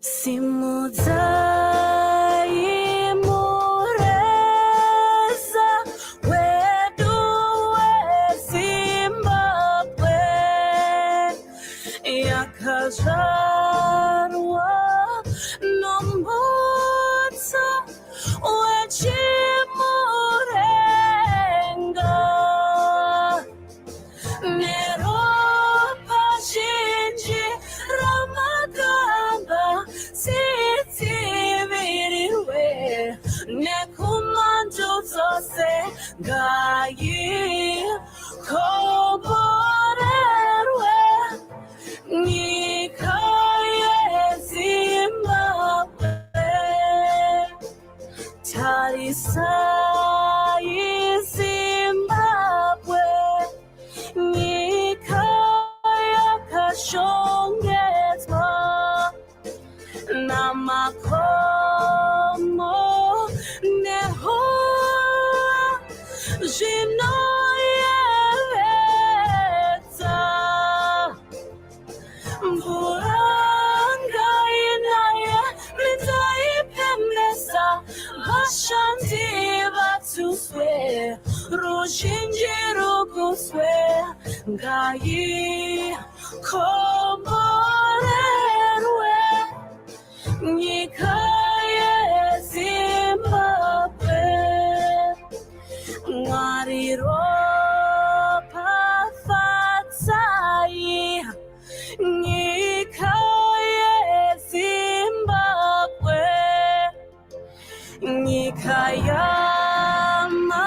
Simudzaimureza wedu weZimbabwe yakazvarwa nomutso wechimurenga neropa zhinji ramagamba sidzivirirwe nekumando dzose ngaikomborerwe nyika yeZimbabwe. Tarisai Zimbabwe, nyika yakashongedzwa namakomo nehova zvinoyevedza. Mvura ngainaye ringaipemesa, vashandi vatuswe, ruzhinji rukuswe, ngaikomborerwe nyika yeZimbabwe. Mwari ropafadzai nyika yeZimbabwe, nyika yama.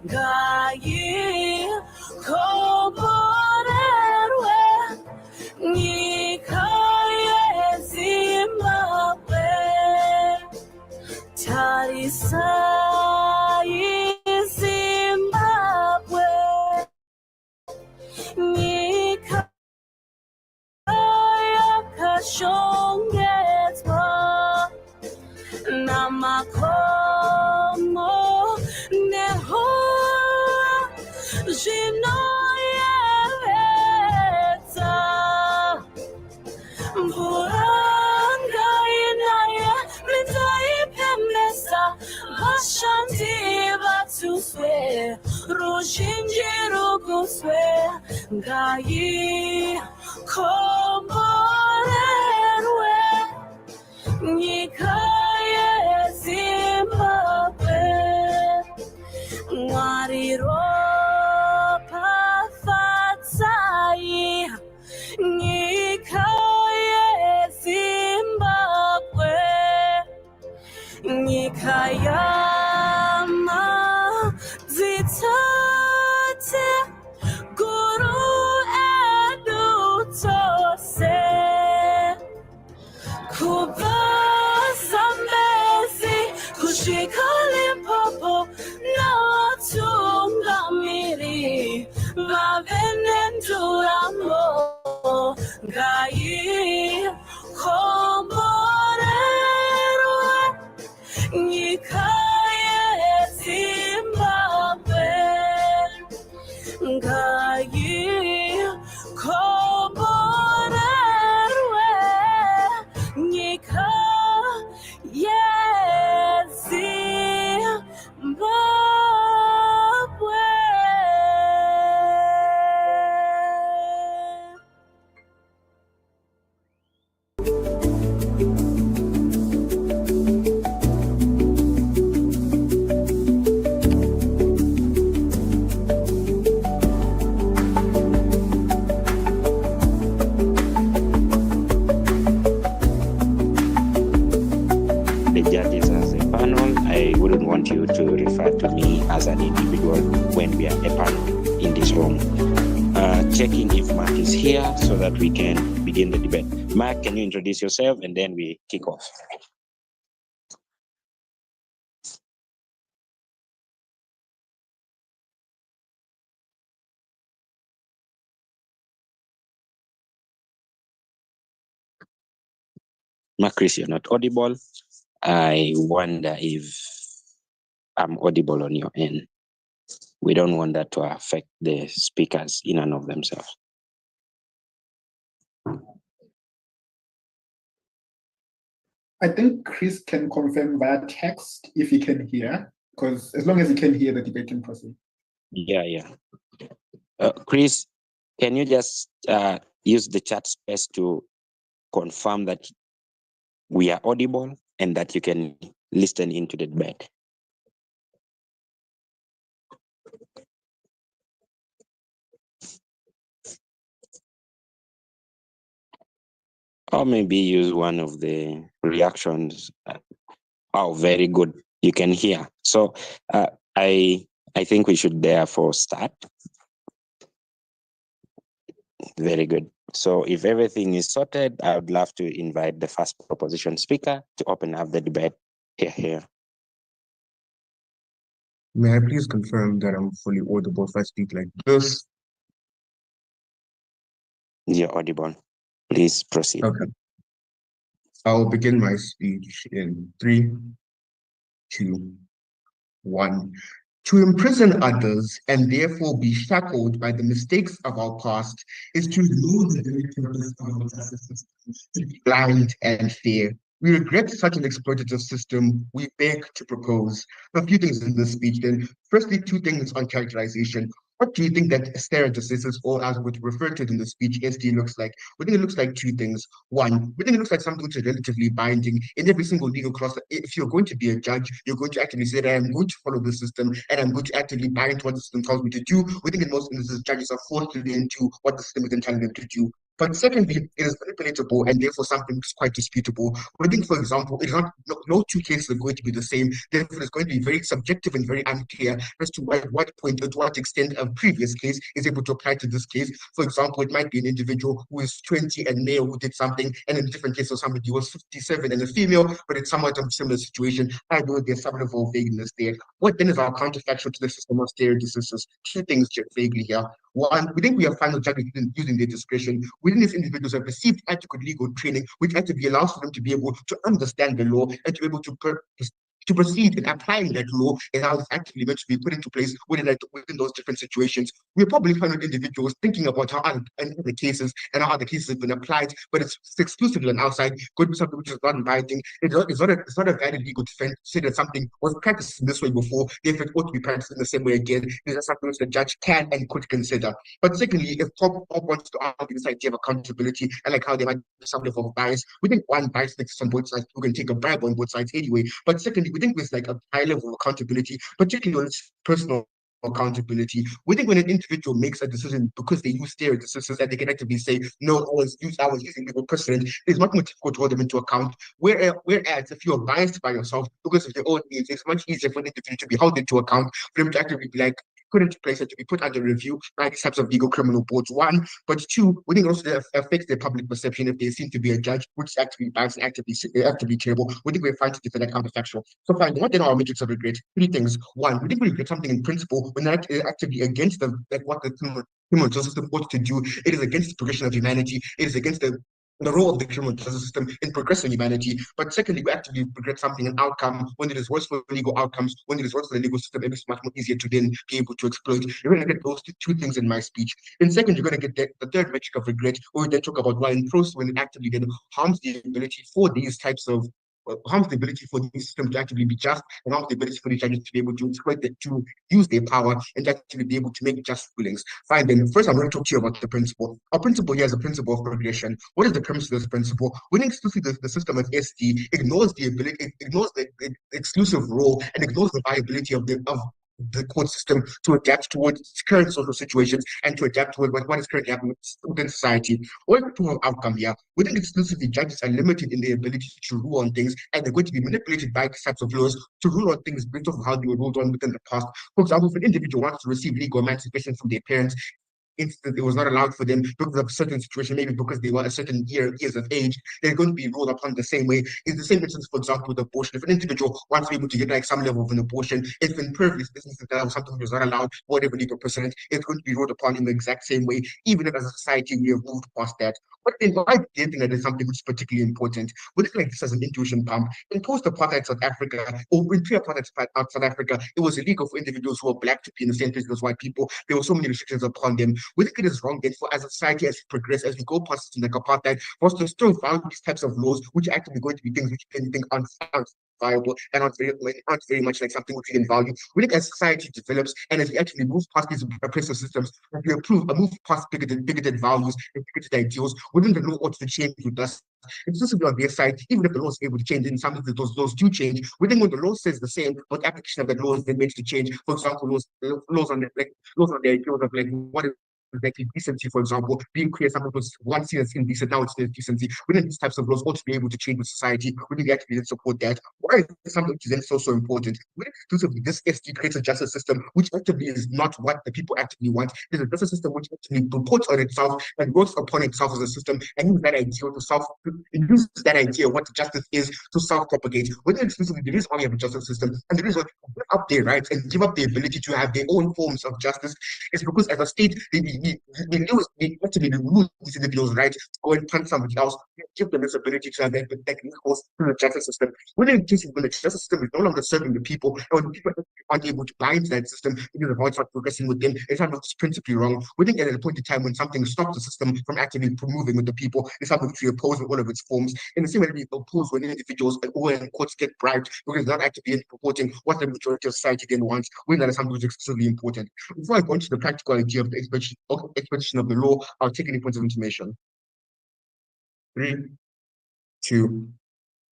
Gayi koborerwe Ngikaye Zimbabwe Tarisai Zimbabwe Ngikaya kashongezwa Namakomo neho Zinoyeveta Mvuranga inaye Rintaipemesa Vashanti batuswe Rujinji ruguswe Ngayi komorerwe Ngikaye Zimbabwe Ngwariro pafatsai Ngikaye Zimbabwe Ngikayama Zitate Guru edutose Kubazambezi kushikalimpopo na watungamiri vavenenduramo Ngayi komborerwe Ngikaye Zimbabwe Ngayi komborerwe Ngikaye Zimbabwe The judges as a panel, I wouldn't want you to refer to me as an individual when we are a panel in this room. Checking if Mark is here so that we can begin the debate. Mark, can you introduce yourself and then we kick off? Mark, Chris, you're not audible. I wonder if I'm audible on your end. We don't want that to affect the speakers in and of themselves. I think Chris can confirm via text if he can hear, because as long as he can hear, the debate can proceed. Yeah. Chris, can you just use the chat space to confirm that we are audible and that you can listen into the debate? Or maybe use one of the reactions. Oh, very good. You can hear. So I think we should therefore start. Very good. So if everything is sorted, I would love to invite the first proposition speaker to open up the debate here. May I please confirm that I'm fully audible if I speak like this? You're audible. Please proceed. Okay. I'll begin my speech in 3, 2, 1. To imprison others and therefore be shackled by the mistakes of our past is to know the very purpose of our justice system, to be blind and fair. We regret such an exploitative system. We beg to propose a few things in this speech. Then, firstly, 2 things on characterization. What do you think that decisis, or as we refer to it in the speech, SD looks like? We think it looks like 2 things. 1, we think it looks like something which is relatively binding in every single legal clause. If you're going to be a judge, you're going to actually say that I'm going to follow the system and I'm going to actively bind what the system tells me to do. We think in most instances, judges are forced to then do what the system is telling them to do. But secondly, it is manipulatable and therefore something which is quite disputable. We think, for example, it is not no two cases are going to be the same. Therefore, it's going to be very subjective and very unclear as to at what point, to what extent a previous case is able to apply to this case. For example, it might be an individual who is 20 and male who did something, and in a different case, of somebody who was 57 and a female, but it's somewhat of a similar situation. I know there's some level of vagueness there. What then is our counterfactual to the system of stare decisis? Two things just vaguely here. One, we think we have final judges using their discretion. Within these individuals have received adequate legal training, which actively allows for them to be able to understand the law and to be able to proceed in applying that law and how it's actually meant to be put into place within those different situations. We're probably finding individuals thinking about how other cases and how other cases have been applied, but it's exclusively on outside, could be something which is not inviting. It's not a valid legal defense to say that something was practiced in this way before, if it ought to be practiced in the same way again. These are something which the judge can and could consider. But secondly, if Top wants to argue this idea of accountability and like how there might be some level of bias, we think one, bias exists on both sides. We're going to take a bribe on both sides anyway. But secondly, we think there's like a high level of accountability, particularly on personal accountability. We think when an individual makes a decision because they use their decisions and they can actively say, no, I was using legal precedent, it's much more difficult to hold them into account. Whereas if you're biased by yourself because of your own needs, it's much easier for an individual to be held into account, for them to actively be like, put into place and to be put under review by these types of legal criminal boards. One, but two, we think also affects their public perception if they seem to be a judge, which is actively biased and actively terrible. We think we're fine to defend that counterfactual. So fine, what then are our matrix of regret? Three things. One, we think we regret something in principle when that is actively against what the criminal justice system ought to do. It is against the progression of humanity. It is against the role of the criminal justice system in progressing humanity. But secondly, we actively regret something, an outcome, when it is worse for legal outcomes, when it is worse for the legal system, it makes it much more easier to then be able to exploit. You're going to get those two things in my speech. In second, you're going to get the third metric of regret, where we then talk about why in process, when it actively then harms the ability for these types of harms the ability for the system to actually be just, and harms the ability for the judges to be able to to use their power and actually be able to make just rulings. Fine, then first I'm going to talk to you about the principle. Our principle here is a principle of progression. What is the premise of this principle? When explicitly the system of SD ignores the ability, ignores the exclusive role and ignores the viability of the court system to adapt towards current social situations and to adapt towards what is currently happening within society. What is the proof of outcome here? We think exclusively judges are limited in their ability to rule on things, and they're going to be manipulated by these types of laws to rule on things based on how they were ruled on within the past. For example, if an individual wants to receive legal emancipation from their parents, instance, it was not allowed for them because of a certain situation, maybe because they were a certain years of age, they're going to be ruled upon the same way. It's the same instance, for example, with abortion. If an individual wants to be able to get like some level of an abortion, if in previous instances that was something that was not allowed, whatever legal precedent, it's going to be ruled upon in the exact same way, even if as a society we have moved past that. But then why do you think that is something which is particularly important? We look like this as an intuition pump. In post-apartheid South Africa, or in pre-apartheid South Africa, it was illegal for individuals who were black to be in the same place as white people. There were so many restrictions upon them. We think it is wrong then for as a society, as we progress, as we go past like apartheid, for us to still value these types of laws, which are actually going to be things which you can think aren't viable and aren't very much like something which we can value. We think as society develops and as we actually move past these oppressive systems, as we move past bigoted values and bigoted ideals, within the law ought to change with us. Exclusively on their side, even if the law is able to change, and some of those laws do change. We think when the law says the same, but application of that law is then meant to change. For example, laws on the ideals of like what is like decency, for example, being queer, something was once seen as indecent, now it's decency. Within these types of laws ought to be able to change with society. We need to actually support that. Why is something which is then so important? We exclusively this SD creates a justice system which actively is not what the people actively want. It's a justice system which actually puts on itself and works upon itself as a system and uses that idea to what justice is to self-propagate. Within exclusively there is only a justice system and there is give up their rights and give up the ability to have their own forms of justice. It's because as a state they actually remove these individuals' rights to go and punch somebody else, give them this ability to have that recourse to the justice system. When the justice system is no longer serving the people, and when people aren't able to buy into that system because of how it's not progressing with them, it's not principally wrong. We think at a point in time when something stops the system from actively moving with the people, it's something which we oppose with one of its forms. In the same way we oppose when individuals or in courts get bribed because they're not actively purporting what the majority of society then wants. We think that is something which is extremely important. Before I go into the practical idea of the exposition of the law, I'll take any points of information. 3, 2,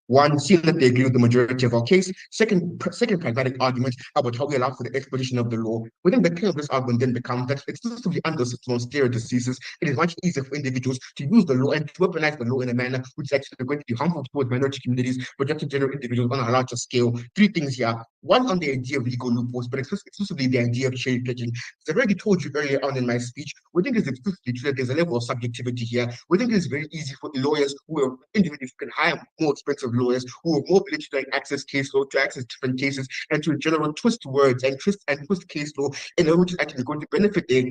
One, seeing that they agree with the majority of our case. Second pragmatic argument about how we allow for the exposition of the law. Within the core of this argument then becomes that exclusively under system of stare decisis, it is much easier for individuals to use the law and to weaponize the law in a manner which is actually going to be harmful towards minority communities, but just to general individuals on a larger scale. Three things here. One, on the idea of legal loopholes, but exclusively the idea of cherry picking. As I already told you earlier on in my speech, we think it's exclusively true that there's a level of subjectivity here. We think it's very easy for lawyers who are individuals who can hire more expensive lawyers who have more ability to access case law, to access different cases, and to in general twist words and twist case law in a way which is actually going to benefit their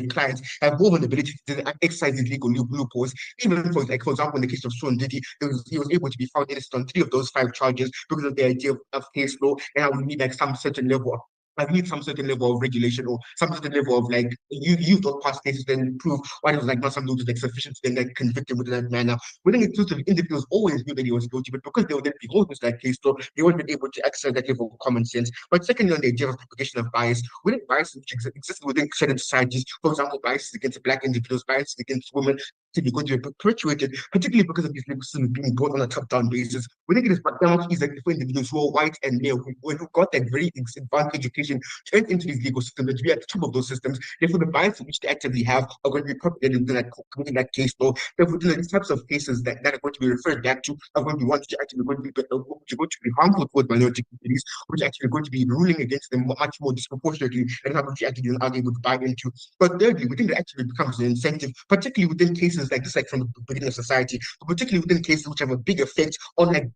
clients, have more of an ability to exercise these legal loopholes. Even for example, in the case of Sean Diddy, he was able to be found innocent on 3 of those 5 charges because of the idea of case law, and I would need some certain level of some certain level of regulation or some certain level of you don't pass cases then prove why there's not some notice sufficient to then convict him within that manner. Within exclusive individuals always knew that he was guilty, but because they would then be holding to that case law, they weren't able to exercise that level of common sense. But secondly, on the idea of propagation of bias, within bias which exists within certain societies, for example, biases against black individuals, biases against women, to be going to be perpetuated, particularly because of these legal systems being brought on a top-down basis. We think it is much easier for individuals who are white and male, who got that very advanced education to enter into these legal systems and to be at the top of those systems. Therefore, the bias which they actively have are going to be propagated within that case law. Therefore, these types of cases that are going to be referred back to are going to be ones which are actually going to be harmful towards minority communities, which are actually going to be ruling against them much more disproportionately and how much actually are able to buy into. But thirdly, we think that actually becomes an incentive, particularly within cases like this, like from the beginning of society, but particularly within cases which have a big effect on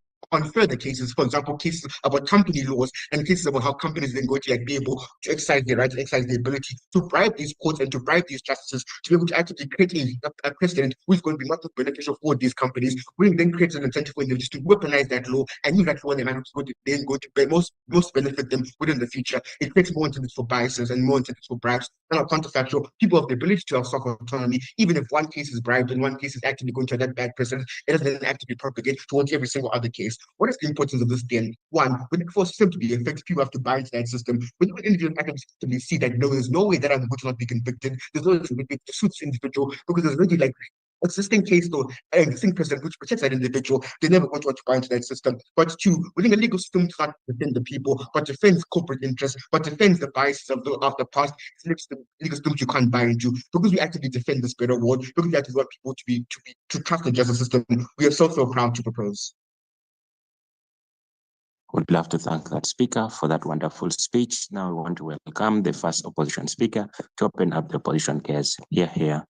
further cases, for example, cases about company laws and cases about how companies then going to be able to exercise their rights, exercise the ability to bribe these courts and to bribe these justices to be able to actually create a precedent who is going to be much more beneficial for these companies, which then creates an incentive for individuals to weaponize that law and use that law in a manner which is going to most benefit them within the future. It creates more incentives for biases and more incentives for bribes. And our counterfactual, people have the ability to have self-autonomy, even if one case is bribed and one case is actually going to have that bad precedent, it doesn't actively propagate towards every single other case. What is the importance of this then? One, for a system to be effective, people have to buy into that system. When individuals actively see that no, there's no way that I'm going to not be convicted, there's no way to suit this individual because there's already existing case law and existing precedent which protects that individual, they're never going to want to buy into that system. But two, within the legal system does not defend the people, but defends corporate interests, but defends the biases of the past. It's legal system you can't buy into because we actively defend this better world, because we actually want people to trust the justice system. We are so proud to propose. Would love to thank that speaker for that wonderful speech. Now we want to welcome the first opposition speaker to open up the opposition case. Here.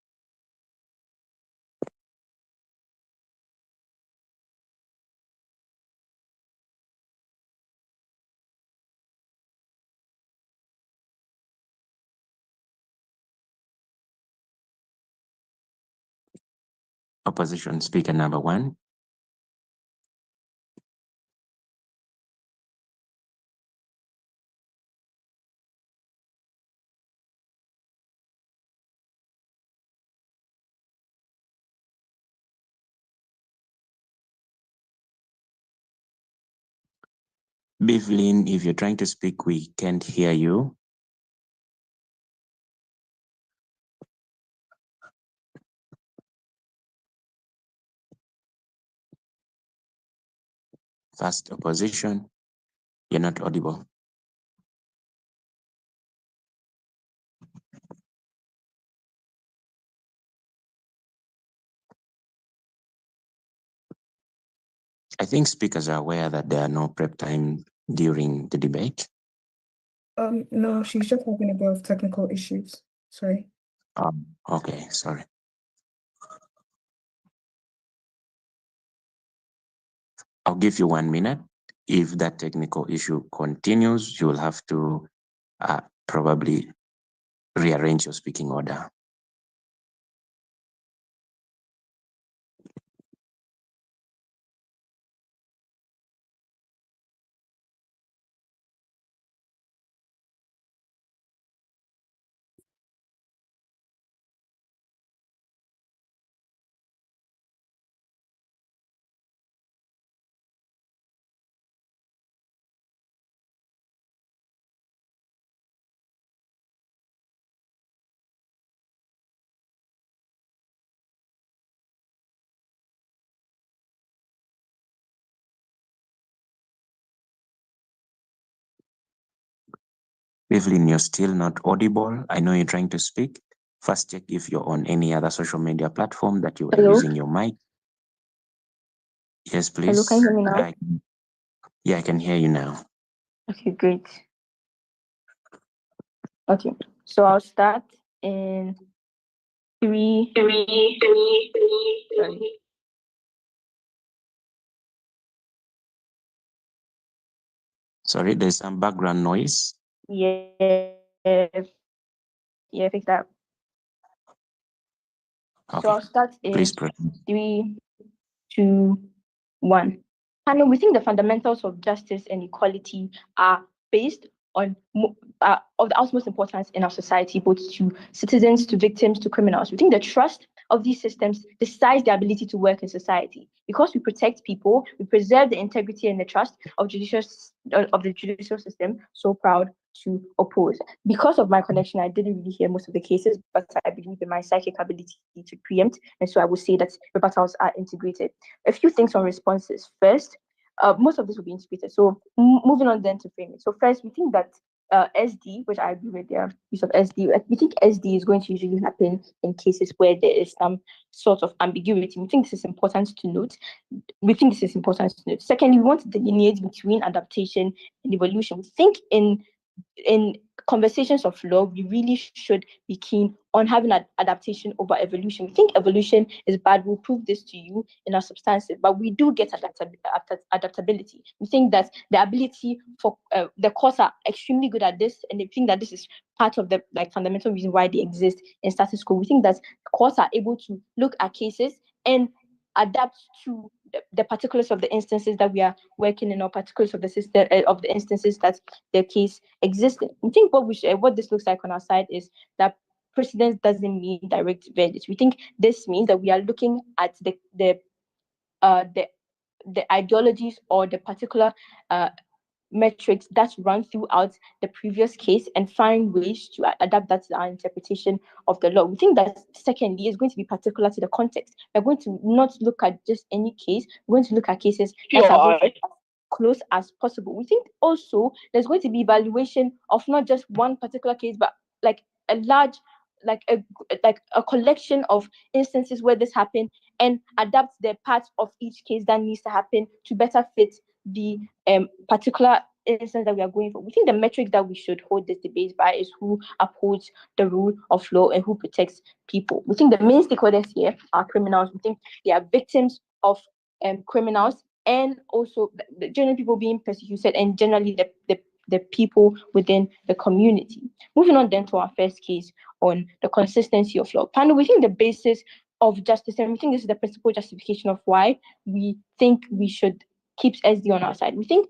Opposition speaker number 1. Bivlin, if you're trying to speak, we can't hear you. First opposition, you're not audible. I think speakers are aware that there are no prep time during the debate. No, she's just having a bit of technical issues. Sorry. Okay, sorry. I'll give you 1 minute. If that technical issue continues, you will have to probably rearrange your speaking order. Evelyn, you're still not audible. I know you're trying to speak. First, check if you're on any other social media platform that you are Hello? using your mic. Yes, please. Hello, can you hear me now? Yeah, I can hear you now. Okay, great. Okay, so I'll start in three. Sorry. Sorry, there's some background noise. Yeah, fix that. Okay. So I'll start in Please proceed. 3, 2, 1. And we think the fundamentals of justice and equality are based on of the utmost importance in our society, both to citizens, to victims, to criminals. We think the trust of these systems decides their ability to work in society. Because we protect people, we preserve the integrity and the trust of the judicial system. So proud to oppose. Because of my connection, I didn't really hear most of the cases, but I believe in my psychic ability to preempt, and so I would say that rebuttals are integrated. A few things on responses. First, most of this will be integrated. So moving on then to framing. So first, we think that SD, which I agree with their use of SD, we think SD is going to usually happen in cases where there is some sort of ambiguity. We think this is important to note. Secondly, we want to delineate between adaptation and evolution. We think in conversations of law, we really should be keen on having an adaptation over evolution. We think evolution is bad. We'll prove this to you in our substantive, but we do get adaptability. We think that the ability for the courts are extremely good at this, and they think that this is part of the fundamental reason why they exist in status quo. We think that courts are able to look at cases and adapt to the particulars of the instances that we are working in, or particulars of the system of the instances that the case existed. I think what this looks like on our side is that precedence doesn't mean direct verdict. We think this means that we are looking at the ideologies or the particular metrics that run throughout the previous case and find ways to adapt that to our interpretation of the law. We think that secondly is going to be particular to the context. We're going to not look at just any case. We're going to look at cases that are both close as possible. We think also there's going to be evaluation of not just one particular case, but like a large, like a collection of instances where this happened, and adapt the parts of each case that needs to happen to better fit the particular instance that we are going for. We think the metric that we should hold this debate by is who upholds the rule of law and who protects people. We think the main stakeholders here are criminals. We think they are victims of criminals, and also the general people being persecuted, and generally the people within the community. Moving on then to our first case on the consistency of law. Panel, we think the basis of justice, and we think this is the principal justification of why we think we should keep SD on our side. We think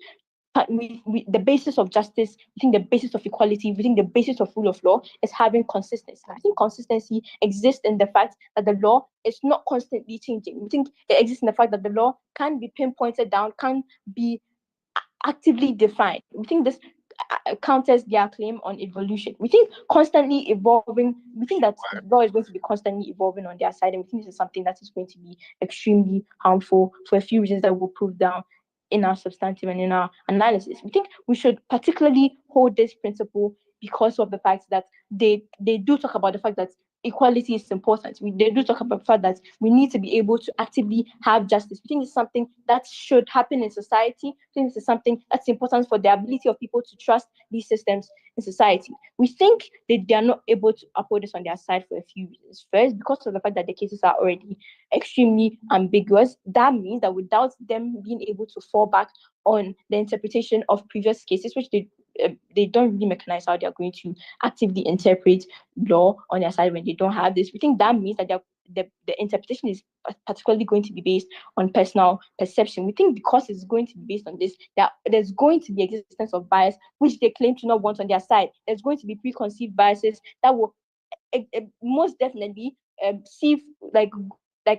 the basis of justice, we think the basis of equality, we think the basis of rule of law is having consistency. I think consistency exists in the fact that the law is not constantly changing. We think it exists in the fact that the law can be pinpointed down, can be actively defined. We think this counters their claim on evolution. We think constantly evolving. We think that law is going to be constantly evolving on their side, and we think this is something that is going to be extremely harmful for a few reasons that we'll prove down in our substantive and in our analysis. We think we should particularly hold this principle because of the fact that they do talk about the fact that equality is important. They do talk about the fact that we need to be able to actively have justice. We think it's something that should happen in society. I think this is something that's important for the ability of people to trust these systems in society. We think that they are not able to uphold this on their side for a few reasons. First, because of the fact that the cases are already extremely ambiguous. That means that without them being able to fall back on the interpretation of previous cases, which they don't really mechanize how they are going to actively interpret law on their side when they don't have this. We think that means that the interpretation is particularly going to be based on personal perception. We think because it's going to be based on this, that there's going to be existence of bias, which they claim to not want on their side. There's going to be preconceived biases that will most definitely see like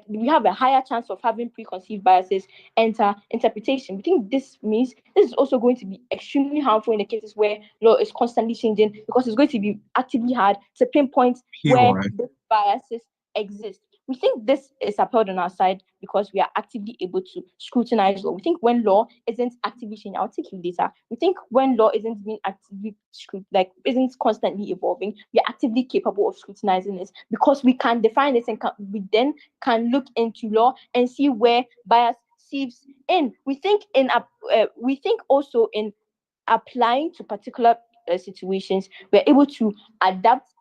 we have a higher chance of having preconceived biases enter interpretation. We think this means this is also going to be extremely harmful in the cases where law is constantly changing, because it's going to be actively hard to pinpoint where these biases exist. We think this is upheld on our side because we are actively able to scrutinize law. We think when law isn't actively changing, I'll take you later. We think when law isn't being actively isn't constantly evolving, we are actively capable of scrutinizing it because we can define this and we then can look into law and see where bias seeps in. We think also in applying to particular situations, we're able to adapt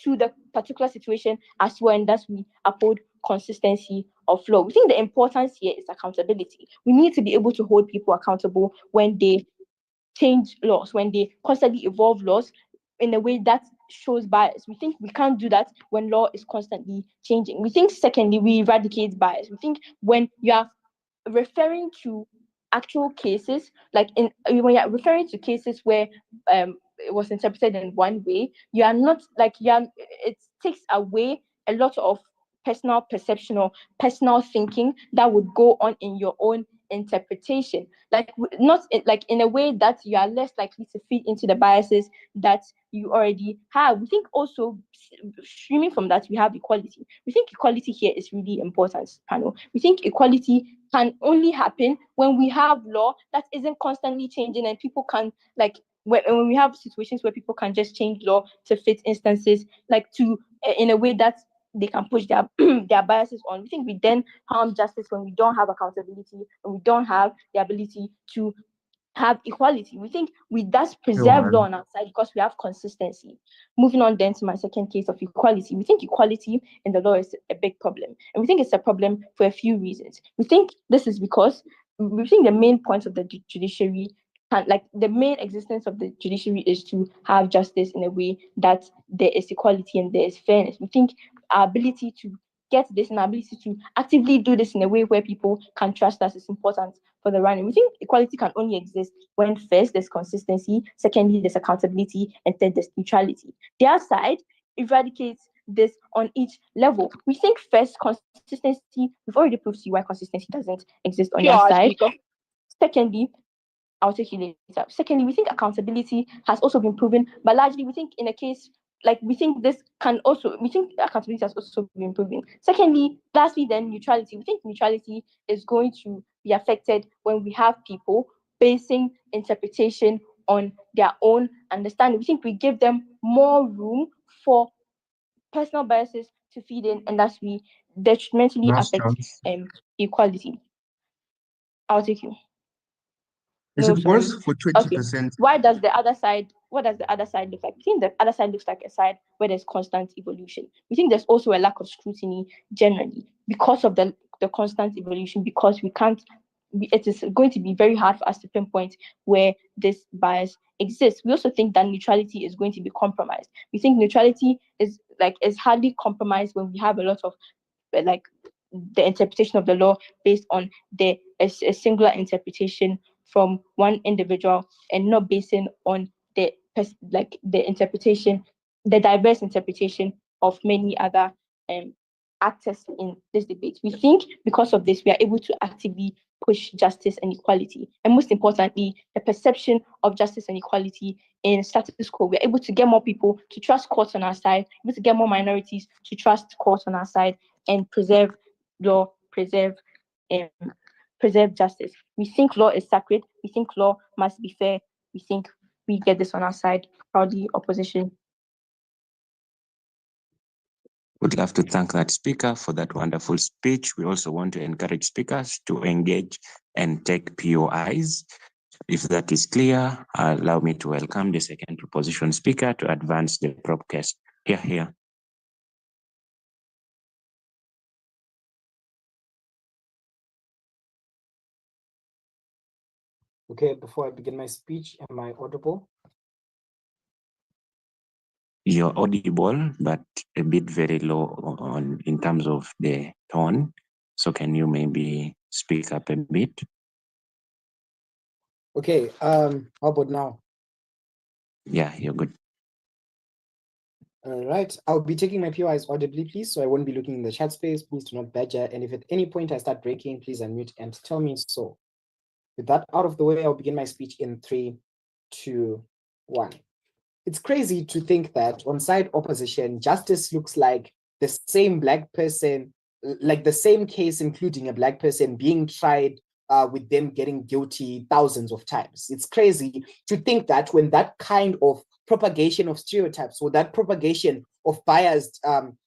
to the particular situation as well, and thus we uphold consistency of law. We think the importance here is accountability. We need to be able to hold people accountable when they change laws, when they constantly evolve laws in a way that shows bias. We think we can't do that when law is constantly changing. We think, secondly, we eradicate bias. We think when you are referring to actual cases, when you're referring to cases where it was interpreted in one way, it takes away a lot of personal perception or personal thinking that would go on in your own interpretation, in a way that you are less likely to feed into the biases that you already have. We think also, streaming from that, we have equality. We think equality here is really important, panel. We think equality can only happen when we have law that isn't constantly changing and people can, when we have situations where people can just change law to fit instances, in a way that they can push their their biases on. We think we then harm justice when we don't have accountability, and we don't have the ability to have equality. We think we thus preserve law on our side because we have consistency. Moving on then to my second case of equality. We think equality in the law is a big problem. And we think it's a problem for a few reasons. We think this is because we think the main point of the judiciary, the main existence of the judiciary, is to have justice in a way that there is equality and there is fairness. We think our ability to get this and our ability to actively do this in a way where people can trust us is important for the running. We think equality can only exist when, first, there's consistency, secondly, there's accountability, and third, there's neutrality. The other side eradicates this on each level. We think, first, consistency, we've already proved to you why consistency doesn't exist on your side. Secondly, I'll take you later. Secondly, we think accountability has also been proven, but largely we think in a case we think accountability has also been proven. Secondly, lastly, then neutrality. We think neutrality is going to be affected when we have people basing interpretation on their own understanding. We think we give them more room for personal biases to feed in, and thus we detrimentally affect equality. I'll take you. Is it worse for 20%? Okay. What does the other side look like? We think the other side looks like a side where there's constant evolution. We think there's also a lack of scrutiny generally because of the constant evolution, because it is going to be very hard for us to pinpoint where this bias exists. We also think that neutrality is going to be compromised. We think neutrality is hardly compromised when we have a lot of the interpretation of the law based on a singular interpretation from one individual and not basing on the interpretation, the diverse interpretation of many other actors in this debate. We think because of this, we are able to actively push justice and equality. And most importantly, the perception of justice and equality in status quo. We're able to get more people to trust courts on our side, able to get more minorities to trust courts on our side, and preserve law, preserve justice. We think law is sacred. We think law must be fair. We think we get this on our side. Proudly, opposition. Would love to thank that speaker for that wonderful speech. We also want to encourage speakers to engage and take POIs. If that is clear, allow me to welcome the second proposition speaker to advance the prop case. Here. Okay, before I begin my speech, am I audible? You're audible, but a bit very low in terms of the tone. So can you maybe speak up a bit? Okay, how about now? Yeah, you're good. All right, I'll be taking my POIs audibly, please, so I won't be looking in the chat space. Please do not badger, and if at any point I start breaking, please unmute and tell me so. With that out of the way, I'll begin my speech in 3, 2, 1. It's crazy to think that on side opposition, justice looks like the same black person, like the same case, including a black person being tried with them getting guilty thousands of times. It's crazy to think that when that kind of propagation of stereotypes or that propagation of biased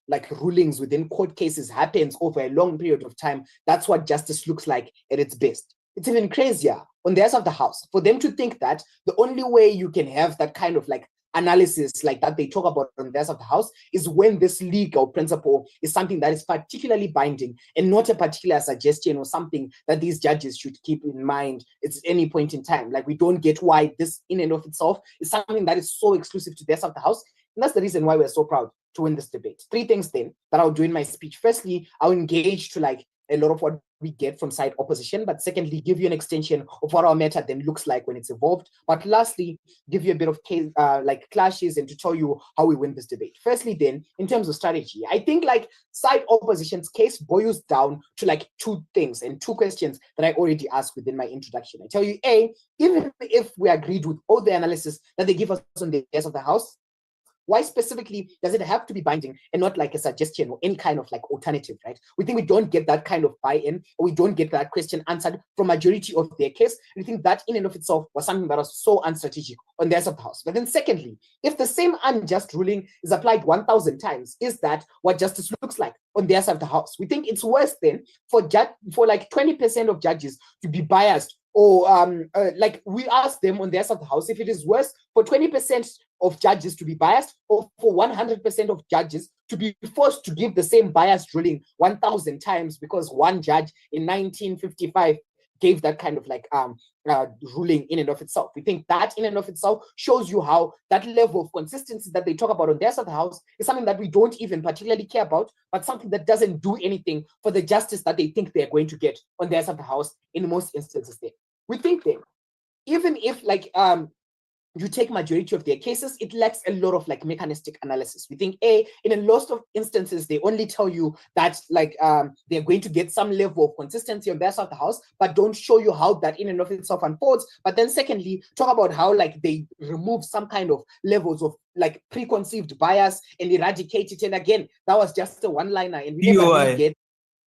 like rulings within court cases happens over a long period of time, that's what justice looks like at its best. It's even crazier on the other side of the house for them to think that the only way you can have that kind of like analysis like that they talk about on the rest of the house is when this legal principle is something that is particularly binding and not a particular suggestion or something that these judges should keep in mind at any point in time. Like, we don't get why this in and of itself is something that is so exclusive to the rest of the house. And that's the reason why we're so proud to win this debate. Three things then that I'll do in my speech. Firstly, I'll engage to like a lot of what we get from side opposition, but secondly, give you an extension of what our meta then looks like when it's evolved. But lastly, give you a bit of case, like clashes, and to tell you how we win this debate. Firstly, then, in terms of strategy, I think like side opposition's case boils down to like two things and two questions that I already asked within my introduction. I tell you, A, even if we agreed with all the analysis that they give us on the rest of the house, why specifically does it have to be binding and not like a suggestion or any kind of like alternative, right? We think we don't get that kind of buy-in, or we don't get that question answered from majority of their case. We think that in and of itself was something that was so unstrategic on the rest of the house. But then secondly, if the same unjust ruling is applied 1,000 times, is that what justice looks like on the rest of the house? We think it's worse then for like 20% of judges to be biased, or like we ask them on the rest of the house if it is worse for 20% of judges to be biased or for 100% of judges to be forced to give the same biased ruling 1,000 times because one judge in 1955 gave that kind of like ruling in and of itself. We think that in and of itself shows you how that level of consistency that they talk about on their side of the house is something that we don't even particularly care about, but something that doesn't do anything for the justice that they think they're going to get on their side of the house in most instances. Then we think then, even if like you take majority of their cases, it lacks a lot of like mechanistic analysis. We think A, in a lot of instances, they only tell you that like they're going to get some level of consistency on their side of the house, but don't show you how that in and of itself unfolds. But then secondly, talk about how like they remove some kind of levels of like preconceived bias and eradicate it. And again, that was just a one-liner, and we never really get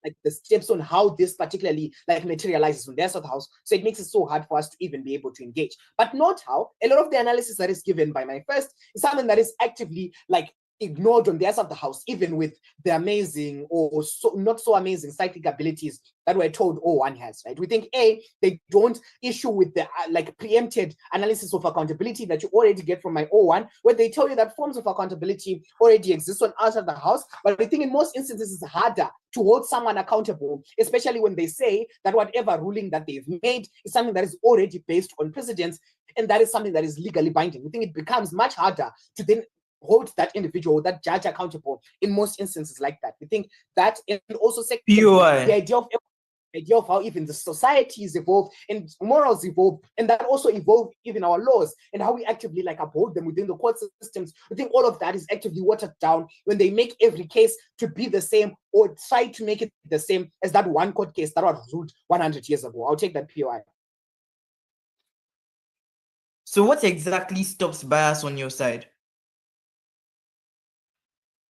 like the steps on how this particularly like materializes on their side of the house. So it makes it so hard for us to even be able to engage. But note how a lot of the analysis that is given by my first is something that is actively like ignored on the other side of the house, even with the amazing or so not so amazing psychic abilities that we're told one has, right? We think A, they don't issue with the like preempted analysis of accountability that you already get from my O1, where they tell you that forms of accountability already exist on outside the house. But I think in most instances it's harder to hold someone accountable, especially when they say that whatever ruling that they've made is something that is already based on precedence, and that is something that is legally binding. We think it becomes much harder to then hold that individual, that judge accountable in most instances like that. We think that, and also the idea of how even the societies evolve and morals evolve, and that also evolve even our laws and how we actively like uphold them within the court systems. I think all of that is actively watered down when they make every case to be the same or try to make it the same as that one court case that was ruled 100 years ago. I'll take that POI. So what exactly stops bias on your side?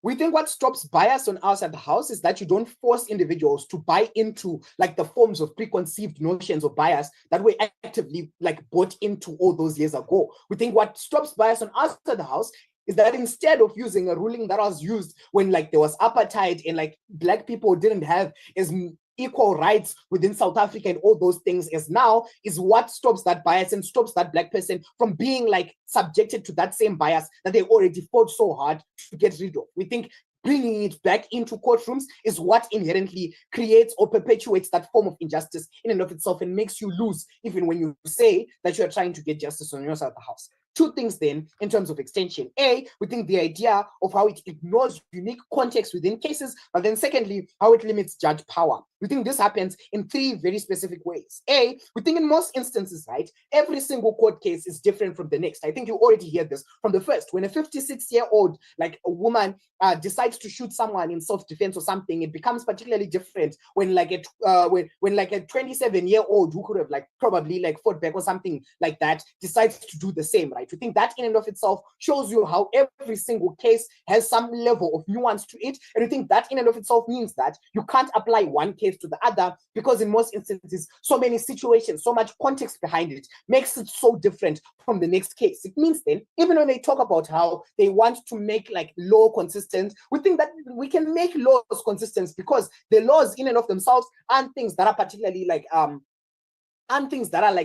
We think what stops bias on our side of the house is that you don't force individuals to buy into like the forms of preconceived notions of bias that were actively like bought into all those years ago. We think what stops bias on our side of the house is that instead of using a ruling that was used when like there was apartheid and like Black people didn't have as equal rights within South Africa and all those things as now, is what stops that bias and stops that Black person from being like subjected to that same bias that they already fought so hard to get rid of. We think bringing it back into courtrooms is what inherently creates or perpetuates that form of injustice in and of itself and makes you lose even when you say that you are trying to get justice on your side of the house. Two things then in terms of extension. A, we think the idea of how it ignores unique context within cases, but then secondly, how it limits judge power. We think this happens in three very specific ways. A, we think in most instances, right, every single court case is different from the next. I think you already hear this from the first. When a 56-year-old, like a woman, decides to shoot someone in self-defense or something, it becomes particularly different when like a when like a 27-year-old who could have like probably like fought back or something like that decides to do the same, right? We think that in and of itself shows you how every single case has some level of nuance to it, and we think that in and of itself means that you can't apply one case to the other, because in most instances, so many situations, so much context behind it makes it so different from the next case. It means then, even when they talk about how they want to make like law consistent, we think that we can make laws consistent because the laws in and of themselves aren't things that are particularly like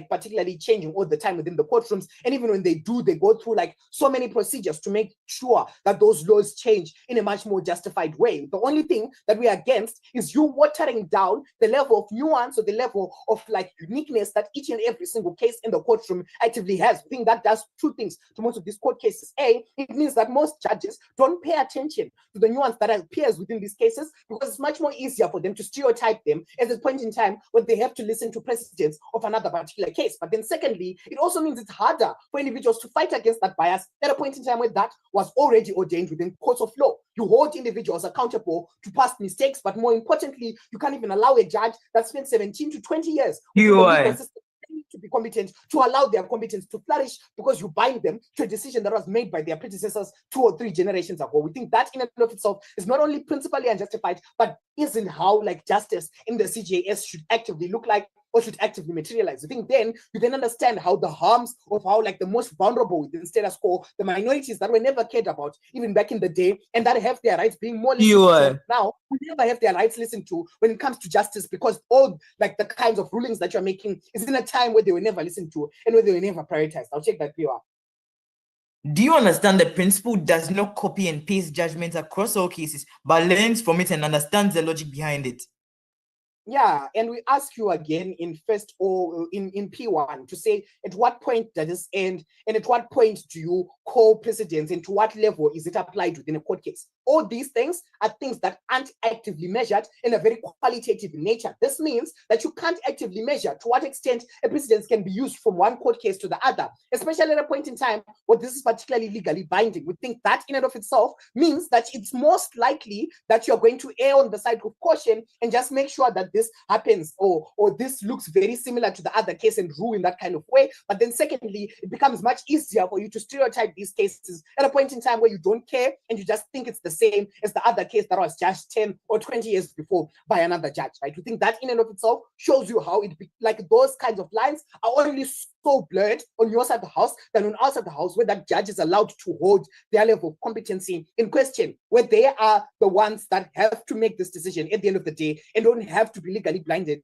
particularly changing all the time within the courtrooms. And even when they do, they go through like so many procedures to make sure that those laws change in a much more justified way. The only thing that we are against is you watering down the level of nuance or the level of like uniqueness that each and every single case in the courtroom actively has. I think that does two things to most of these court cases. A, it means that most judges don't pay attention to the nuance that appears within these cases, because it's much more easier for them to stereotype them at the point in time when they have to listen to precedents of another particular case. But then secondly, it also means it's harder for individuals to fight against that bias at a point in time where that was already ordained within courts of law. You hold individuals accountable to past mistakes, but more importantly, you can't even allow a judge that spent 17 to 20 years to be competent to allow their competence to flourish because you bind them to a decision that was made by their predecessors 2 or 3 generations ago. We think that in and of itself is not only principally unjustified, but isn't how like justice in the CJS should actively look like or should actively materialize. I think then you then understand how the harms of how like the most vulnerable within status quo, the minorities that were never cared about even back in the day, and that have their rights being more listened to now, we never have their rights listened to when it comes to justice, because all like the kinds of rulings that you're making is in a time where they were never listened to and where they were never prioritized. I'll check that PR. Do you understand the principle does not copy and paste judgments across all cases, but learns from it and understands the logic behind it? Yeah, and we ask you again in first or in P1 to say at what point does this end, and at what point do you call precedence, and to what level is it applied within a court case? All these things are things that aren't actively measured in a very qualitative nature. This means that you can't actively measure to what extent a precedence can be used from one court case to the other, especially at a point in time where this is particularly legally binding. We think that in and of itself means that it's most likely that you're going to err on the side of caution and just make sure that this happens or this looks very similar to the other case and rule in that kind of way. But then secondly, it becomes much easier for you to stereotype these cases at a point in time where you don't care and you just think it's the same as the other case that was judged 10 or 20 years before by another judge, right? We think that in and of itself shows you how like those kinds of lines are only so blurred on your side of the house than on our side of the house, where that judge is allowed to hold their level of competency in question, where they are the ones that have to make this decision at the end of the day and don't have to be legally blinded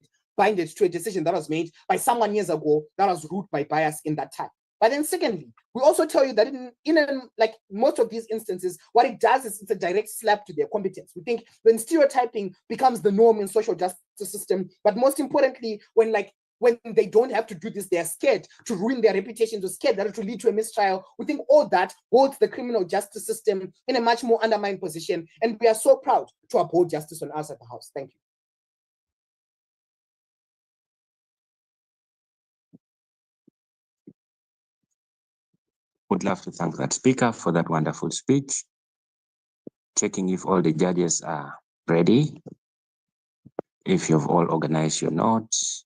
to a decision that was made by someone years ago that was ruled by bias in that time. But then secondly, we also tell you that in like most of these instances, what it does is it's a direct slap to their competence. We think when stereotyping becomes the norm in social justice system, but most importantly, when they don't have to do this, they're scared to ruin their reputations, or scared that it will lead to a mistrial. We think all that holds the criminal justice system in a much more undermined position. And we are so proud to uphold justice on us at the House. Thank you. Would love to thank that speaker for that wonderful speech. Checking if all the judges are ready. If you've all organized your notes.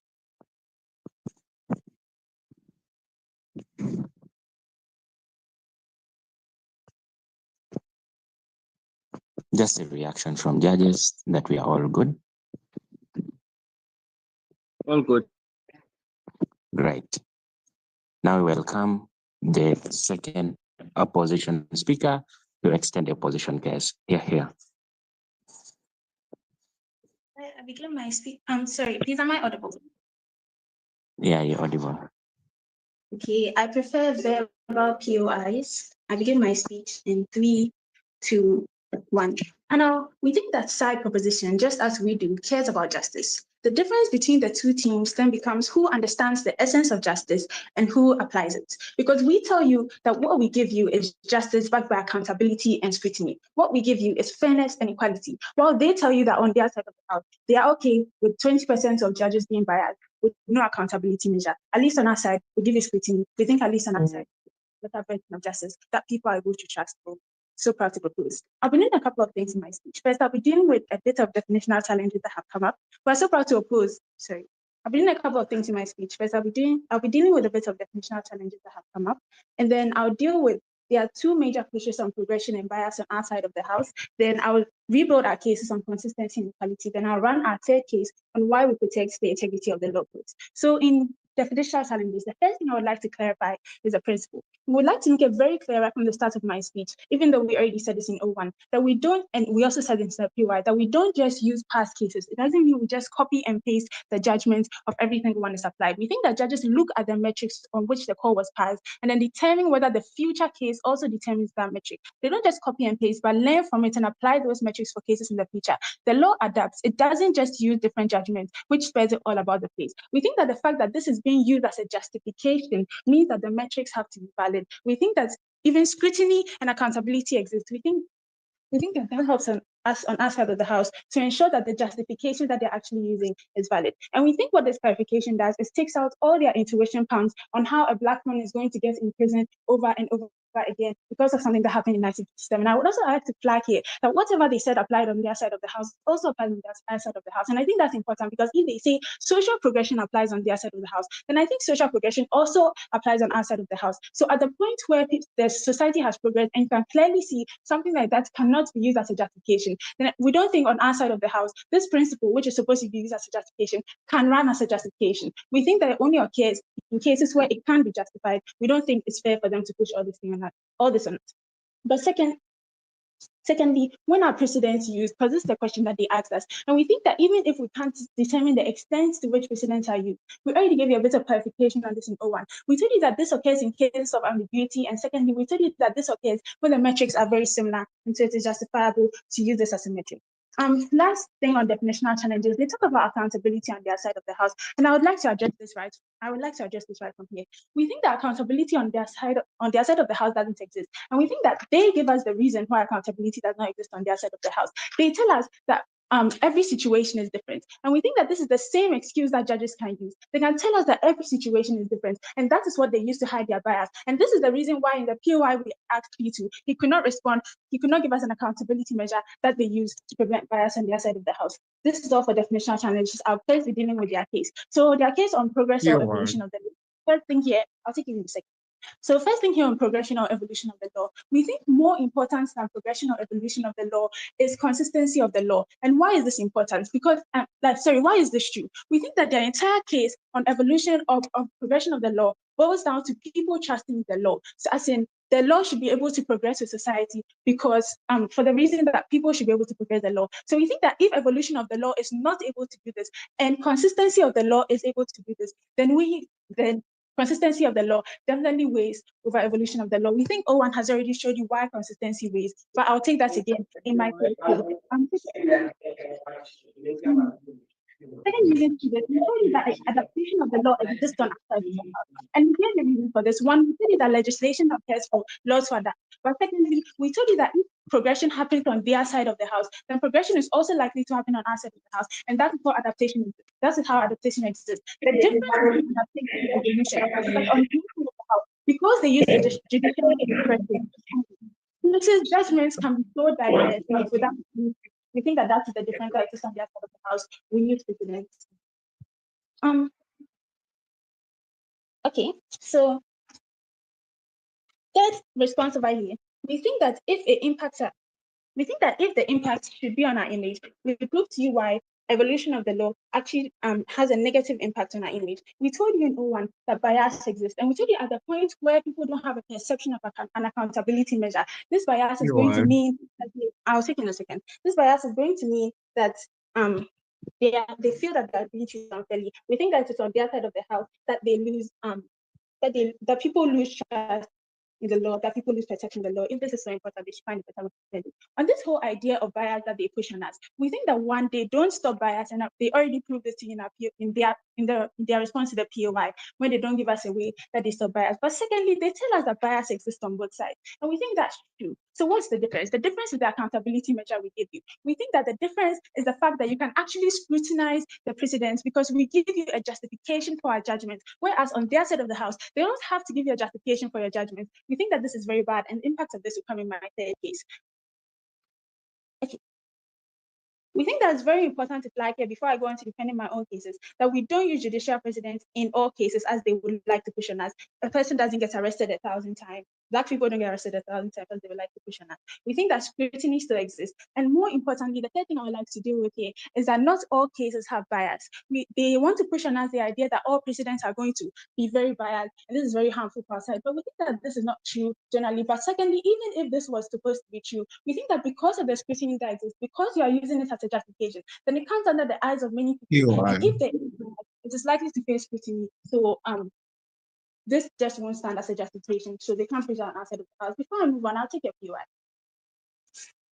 Just a reaction from judges that we are all good. All good. Great. Now we welcome the second opposition speaker to extend the opposition case. Here. I begin my speech. I'm sorry, please, am I audible? Yeah, you're audible. Okay, I prefer verbal POIs. I begin my speech in 3, 2, 1. And now we think that side proposition, just as we do, cares about justice. The difference between the two teams then becomes who understands the essence of justice and who applies it. Because we tell you that what we give you is justice backed by accountability and scrutiny. What we give you is fairness and equality. While they tell you that on their side of the house, they are okay with 20% of judges being biased with no accountability measure. At least on our side, we give you scrutiny. We think at least on our side, better version of justice that people are able to trust. So proud to propose. I'll be doing a couple of things in my speech. First, I'll be dealing with a bit of definitional challenges that have come up. We're so proud to oppose. Sorry. I'll be doing a couple of things in my speech. First, I'll be dealing with a bit of definitional challenges that have come up. And then I'll deal with, there are two major pushes on progression and bias on our side of the house. Then I'll rebuild our cases on consistency and equality. Then I'll run our third case on why we protect the integrity of the law courts. So in definitional challenges, the first thing I would like to clarify is a principle. We would like to make it very clear right from the start of my speech, even though we already said this in 01, that we don't, and we also said in PY, that we don't just use past cases. It doesn't mean we just copy and paste the judgments of every single one is applied. We think that judges look at the metrics on which the call was passed and then determine whether the future case also determines that metric. They don't just copy and paste, but learn from it and apply those metrics for cases in the future. The law adapts. It doesn't just use different judgments, which spells it all about the place. We think that the fact that this is being used as a justification means that the metrics have to be valid. We think that even scrutiny and accountability exist. We think that that helps us on our side of the house to ensure that the justification that they're actually using is valid. And we think what this clarification does is takes out all their intuition pounds on how a Black man is going to get imprisoned over and over again because of something that happened in 1957. And I would also like to flag here that whatever they said applied on their side of the house also applies on their side of the house. And I think that's important because if they say social progression applies on their side of the house, then I think social progression also applies on our side of the house. So at the point where the society has progressed and you can clearly see something like that cannot be used as a justification, then we don't think on our side of the house, this principle, which is supposed to be used as a justification, can run as a justification. We think that it only occurs in cases where it can be justified. We don't think it's fair for them to push all this on it. But secondly, when are precedents used? Because this is the question that they asked us. And we think that even if we can't determine the extent to which precedents are used, we already gave you a bit of clarification on this in 01. We told you that this occurs in cases of ambiguity. And secondly, we told you that this occurs when the metrics are very similar. And so it is justifiable to use this as a metric. Last thing on definitional challenges, they talk about accountability on their side of the house. And I would like to address this right. From here. We think that accountability on their side of the house doesn't exist. And we think that they give us the reason why accountability does not exist on their side of the house. They tell us that every situation is different. And we think that this is the same excuse that judges can use. They can tell us that every situation is different. And that is what they use to hide their bias. And this is the reason why in the POI we asked P2, he could not respond. He could not give us an accountability measure that they use to prevent bias on their side of the house. This is all for definitional challenges. I'll first be dealing with their case. So their case on progress or evolution of the law. First thing here, I'll take you in a second. So first thing here on progression or evolution of the law, we think more important than progression or evolution of the law is consistency of the law. And why is this important? Because, why is this true? We think that the entire case on evolution of progression of the law boils down to people trusting the law. So as in, the law should be able to progress with society because for the reason that people should be able to progress the law. So we think that if evolution of the law is not able to do this and consistency of the law is able to do this, then consistency of the law definitely weighs over evolution of the law. We think 01 has already showed you why consistency weighs, but I'll take that again in my case. Second reason to this, we told you that adaptation of the law exists on outside the house. And here's the reason for this. One, we told you that legislation appears for laws for that. But secondly, we told you that if progression happens on their side of the house, then progression is also likely to happen on our side of the house. And that's what adaptation is. That is how adaptation exists. The difference between adaptation and evolution is that on the side of the house, because they use the judicial expression, Mrs. judgments can be so diverse without. We think that that's the difference that exists on the outside of the house. We use precedents. Okay, so third response over here. We think that if the impact should be on our image, we prove to you why evolution of the law actually has a negative impact on our image. We told you in 01 that bias exists, and we told you at the point where people don't have a perception of an accountability measure, this bias is going to mean that I'll take in a second. This bias is going to mean that they feel that they're being treated unfairly. We think that it's on their side of the house that they lose that people lose trust in the law, that people lose protection in the law. If this is so important, they should find a better way to defend it. On this whole idea of bias that they push on us, we think that one, they don't stop bias, and they already proved this in their response to the POI when they don't give us a way that they stop bias. But secondly, they tell us that bias exists on both sides, and we think that's true. So what's the difference? The difference is the accountability measure we give you. We think that the difference is the fact that you can actually scrutinize the precedents because we give you a justification for our judgment, whereas on their side of the house, they don't have to give you a justification for your judgment. We think that this is very bad, and the impact of this will come in my third case. Okay. We think that it's very important to flag here before I go on to defending my own cases that we don't use judicial precedents in all cases as they would like to push on us. A person doesn't get arrested 1,000 times. Black people don't get arrested 1,000 times as they would like to push on us. We think that scrutiny still exists. And more importantly, the third thing I would like to deal with here is that not all cases have bias. They want to push on us the idea that all precedents are going to be very biased, and this is very harmful for our side. But we think that this is not true generally. But secondly, even if this was supposed to be true, we think that because of the scrutiny that exists, because you are using it as a justification, then it comes under the eyes of many people. And if there is bias, it is likely to face scrutiny. So this just won't stand as a justification, so they can't push on our side of the house. Before I move on, I'll take a few.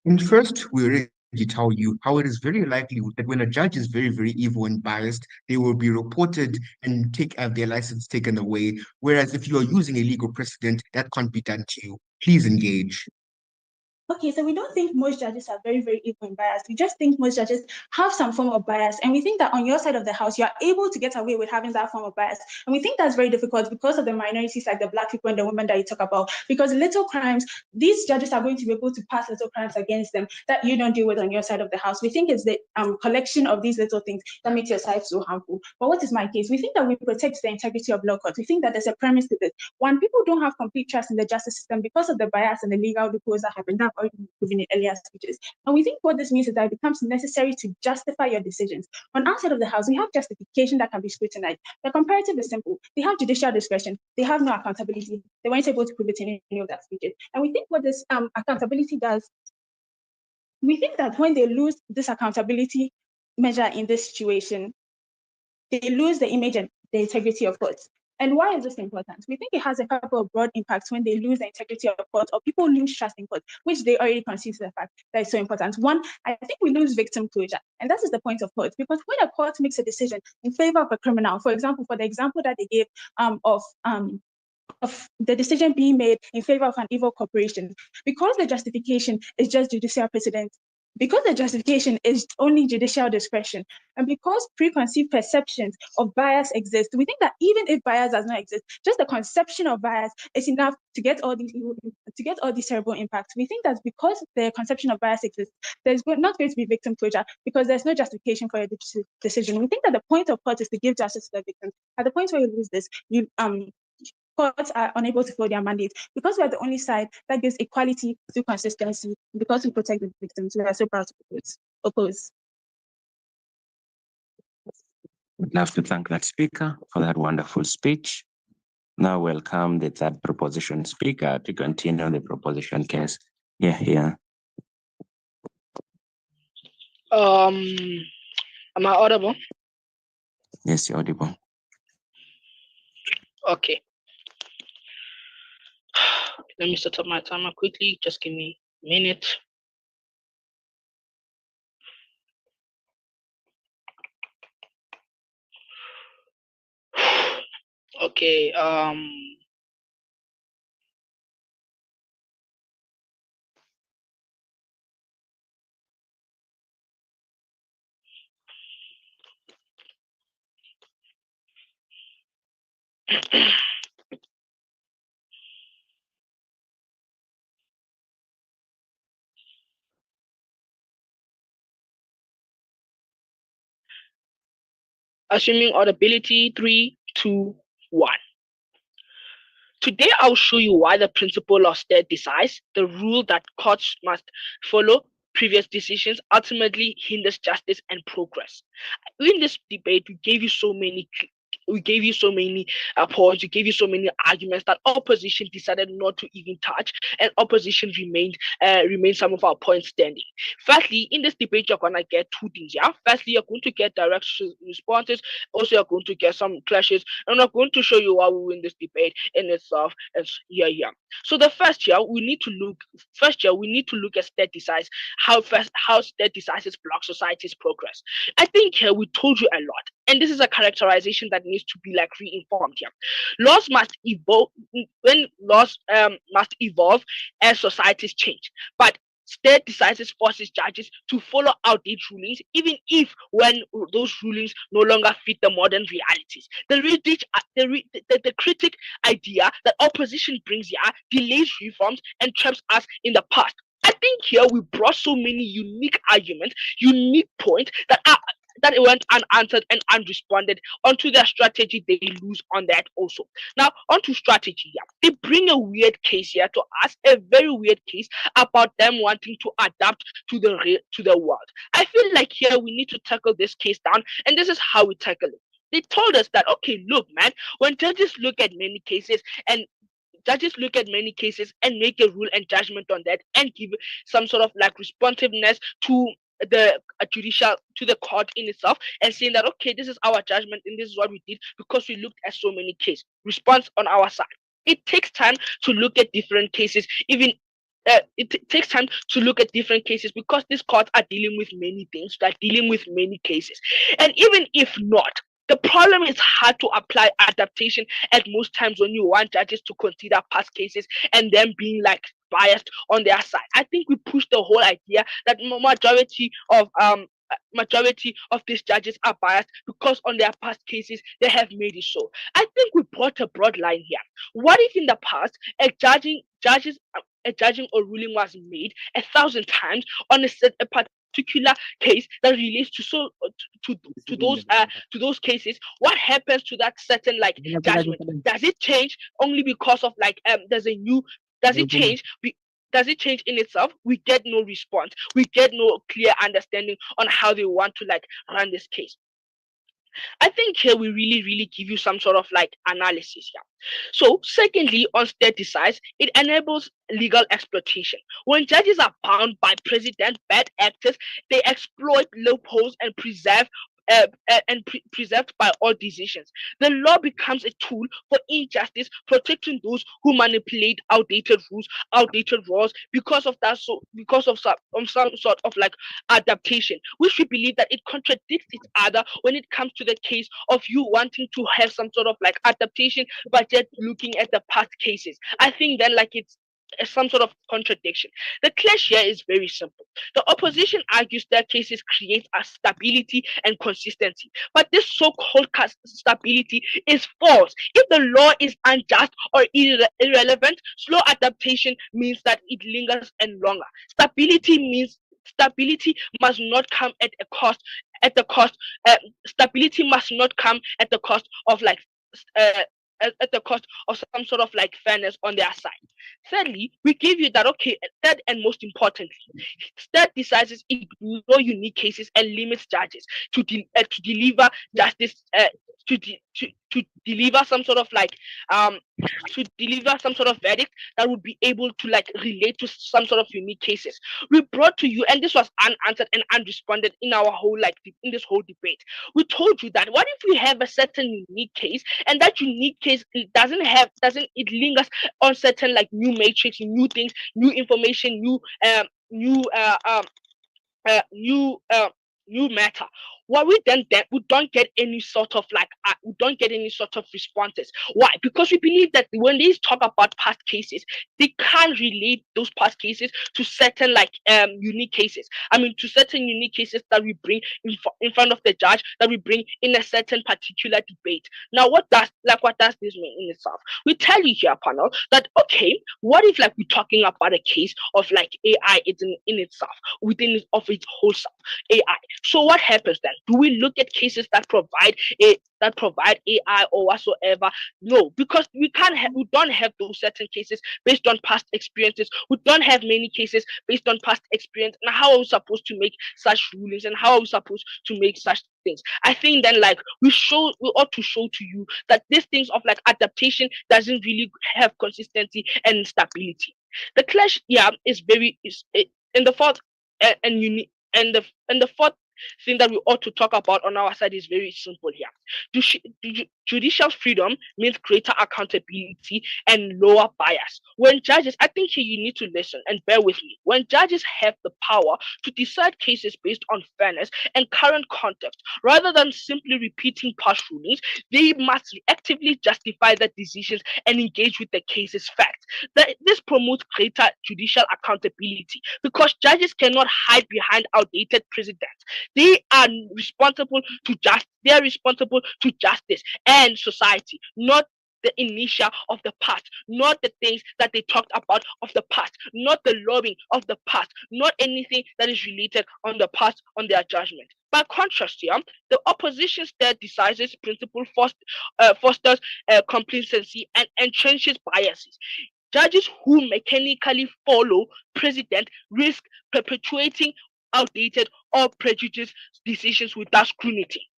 And first, we already tell you how it is very likely that when a judge is very, very evil and biased, they will be reported and have their license taken away. Whereas if you are using a legal precedent, that can't be done to you. Please engage. Okay, so we don't think most judges are very, very evil and biased. We just think most judges have some form of bias. And we think that on your side of the house, you are able to get away with having that form of bias. And we think that's very difficult because of the minorities like the Black people and the women that you talk about. Because little crimes, these judges are going to be able to pass little crimes against them that you don't deal with on your side of the house. We think it's the collection of these little things that makes your side so harmful. But what is my case? We think that we protect the integrity of law courts. We think that there's a premise to this. One, people don't have complete trust in the justice system because of the bias and the legal loopholes that happen. That I've already proven in earlier speeches. And we think what this means is that it becomes necessary to justify your decisions. On our side of the house, we have justification that can be scrutinized. The comparative is simple. They have judicial discretion. They have no accountability. They weren't able to prove it in any of that speeches. And we think what this accountability does, we think that when they lose this accountability measure in this situation, they lose the image and the integrity of courts. And why is this important? We think it has a couple of broad impacts when they lose the integrity of courts or people lose trust in courts, which they already concede to the fact that it's so important. One, I think we lose victim closure. And that is the point of courts, because when a court makes a decision in favor of a criminal, for example, for the example that they gave of the decision being made in favor of an evil corporation, because the justification is just judicial precedent, because the justification is only judicial discretion, and because preconceived perceptions of bias exist, we think that even if bias does not exist, just the conception of bias is enough to get all these terrible impacts. We think that because the conception of bias exists, there's not going to be victim closure because there's no justification for a decision. We think that the point of court is to give justice to the victim. At the point where you lose this, courts are unable to fulfill their mandate because we are the only side that gives equality through consistency. Because we protect the victims, we are so proud to oppose. I'd love to thank that speaker for that wonderful speech. Now welcome the third proposition speaker to continue the proposition case. Here. Am I audible? Yes, you're audible. Okay. Let me set up my timer quickly. Just give me a minute. Okay. Assuming audibility, 3, 2, 1. Today, I'll show you why the principle of stare decisis, the rule that courts must follow previous decisions, ultimately hinders justice and progress. In this debate, we gave you so many we gave you so many points, we gave you so many arguments that opposition decided not to even touch, and opposition remained some of our points standing. Firstly, in this debate, you're gonna get two things. Yeah, firstly, you're going to get direct responses. Also, you're going to get some clashes, and I'm going to show you why we win this debate in itself. Yeah. So the first year we need to look at state decisis, how state decisis block society's progress. I think here we told you a lot, and this is a characterization that needs to be like reinformed here. Laws must evolve when laws must evolve as societies change, but state decisis forces judges to follow outdated rulings, even if when those rulings no longer fit the modern realities. The critic idea that opposition brings here delays reforms and traps us in the past. I think here we brought so many unique arguments, unique points that went unanswered and unresponded. Onto their strategy, they lose on that also. Now, onto strategy here. They bring a weird case here to us, a very weird case about them wanting to adapt to the world. I feel like here we need to tackle this case down, and this is how we tackle it. They told us that, okay, look, man, when judges look at many cases and make a rule and judgment on that and give some sort of like responsiveness to the court in itself, and saying that, okay, this is our judgment and this is what we did because we looked at so many cases. Response on our side. It takes time to look at different cases, it takes time to look at different cases because these courts are dealing with many things, they're dealing with many cases. And even if not, the problem is hard to apply adaptation at most times when you want judges to consider past cases and them being like biased on their side. I think we push the whole idea that majority of these judges are biased because on their past cases they have made it so. I think we brought a broad line here. What if in the past a judging or ruling was made 1,000 times on a particular case that relates to those cases? What happens to that certain like judgment? Does it change only because of like does it change in itself? We get no response, we get no clear understanding on how they want to like run this case. I think here we really give you some sort of like analysis here. So secondly, on state decisis, it enables legal exploitation. When judges are bound by precedent, bad actors, they exploit loopholes and preserved by all decisions. The law becomes a tool for injustice, protecting those who manipulate outdated rules, outdated laws because of some sort of like adaptation, which we believe that it contradicts each other when it comes to the case of you wanting to have some sort of like adaptation but yet looking at the past cases. I think then like it's some sort of contradiction. The clash here is very simple. The opposition argues that cases create a stability and consistency, but this so-called stability is false. If the law is unjust or irrelevant, slow adaptation means that it lingers and longer. Stability must not come at a cost. Stability must not come at the cost of like at the cost of some sort of like fairness on their side. Thirdly, we give you that, okay, third and most importantly, state decisis ignore unique cases and limits judges to deliver justice, to deliver some sort of like verdict that would be able to like relate to some sort of unique cases. We brought to you, and this was unanswered and unresponded in our whole in this whole debate. We told you that what if we have a certain unique case, and that unique case it lingers on certain like new matrix, new things, new information, new matter. What we don't get any sort of like responses. Why? Because we believe that when they talk about past cases, they can't relate those past cases to certain like unique cases. I mean, to certain unique cases that we bring in front of the judge, that we bring in a certain particular debate. Now, what does this mean in itself? We tell you here, panel, that okay, what if like we're talking about a case of like AI in itself, within of its whole self, AI. So what happens then? Do we look at cases that provide AI or whatsoever? No, because we don't have those certain cases based on past experiences. We don't have many cases based on past experience. And how are we supposed to make such rulings, and how are we supposed to make such things? I think then, like, we ought to show to you that these things of like adaptation doesn't really have consistency and stability. The clash, is in the fourth and unique, and the fourth thing that we ought to talk about on our side is very simple here. Judicial freedom means greater accountability and lower bias. When judges, I think here you need to listen and bear with me. When judges have the power to decide cases based on fairness and current context, rather than simply repeating past rulings, they must actively justify their decisions and engage with the case's facts. This promotes greater judicial accountability because judges cannot hide behind outdated precedents. They are responsible to justice and society, not the inertia of the past, not the things that they talked about of the past, not the lobbying of the past, not anything that is related on the past on their judgment. By contrast, here, the opposition's decisis principle fosters complacency and entrenches biases. Judges who mechanically follow precedent risk perpetuating outdated or prejudiced decisions without scrutiny.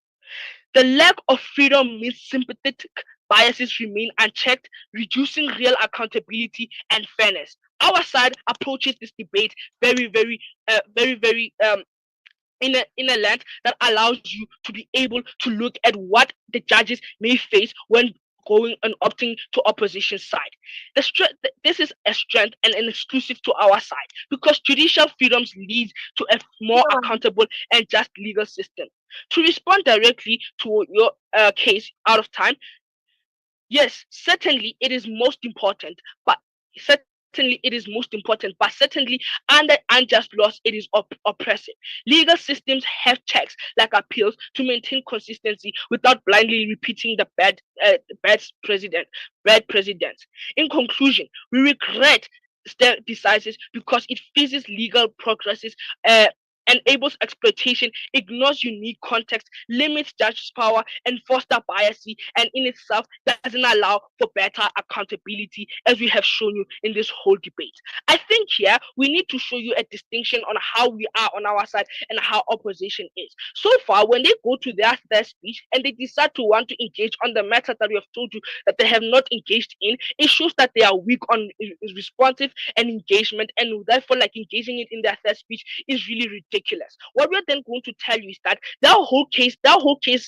The lack of freedom means sympathetic biases remain unchecked, reducing real accountability and fairness. Our side approaches this debate very, very in a lens that allows you to be able to look at what the judges may face when going and opting to opposition side. This is a strength and an exclusive to our side because judicial freedoms lead to a more accountable and just legal system. To respond directly to your case out of time, yes, certainly it is most important, but certainly under unjust laws it is oppressive. Legal systems have checks like appeals to maintain consistency without blindly repeating the bad precedents. In conclusion, we regret decisis because it freezes legal progresses, enables exploitation, ignores unique context, limits judges' power, and foster bias, and in itself doesn't allow for better accountability, as we have shown you in this whole debate. I think here we need to show you a distinction on how we are on our side and how opposition is. So far, when they go to their speech and they decide to want to engage on the matter that we have told you that they have not engaged in, it shows that they are weak on responsive and engagement, and therefore, like, engaging it in their third speech is really ridiculous. What we're then going to tell you is that their whole case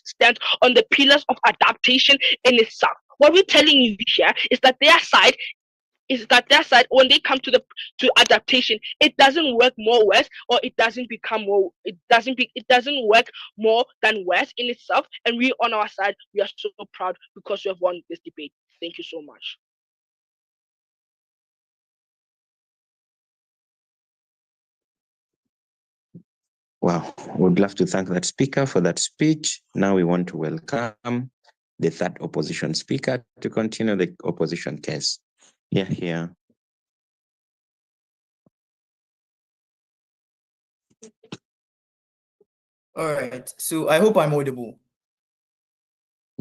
stands on the pillars of adaptation in itself. What we're telling you here is that their side, when they come to adaptation, it doesn't work more worse, or it doesn't work more than worse in itself. And we on our side, we are so proud because we have won this debate. Thank you so much. Wow, would love to thank that speaker for that speech. Now we want to welcome the third opposition speaker to continue the opposition case. Here. All right, so I hope I'm audible.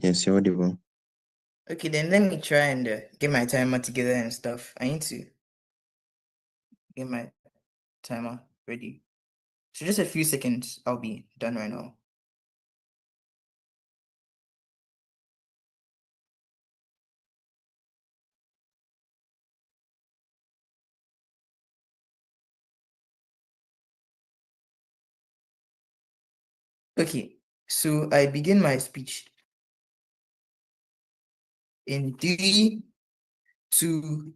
Yes, you're audible. Okay, then let me try and get my timer together and stuff. I need to get my timer ready. So just a few seconds, I'll be done right now. Okay, so I begin my speech in 3, 2,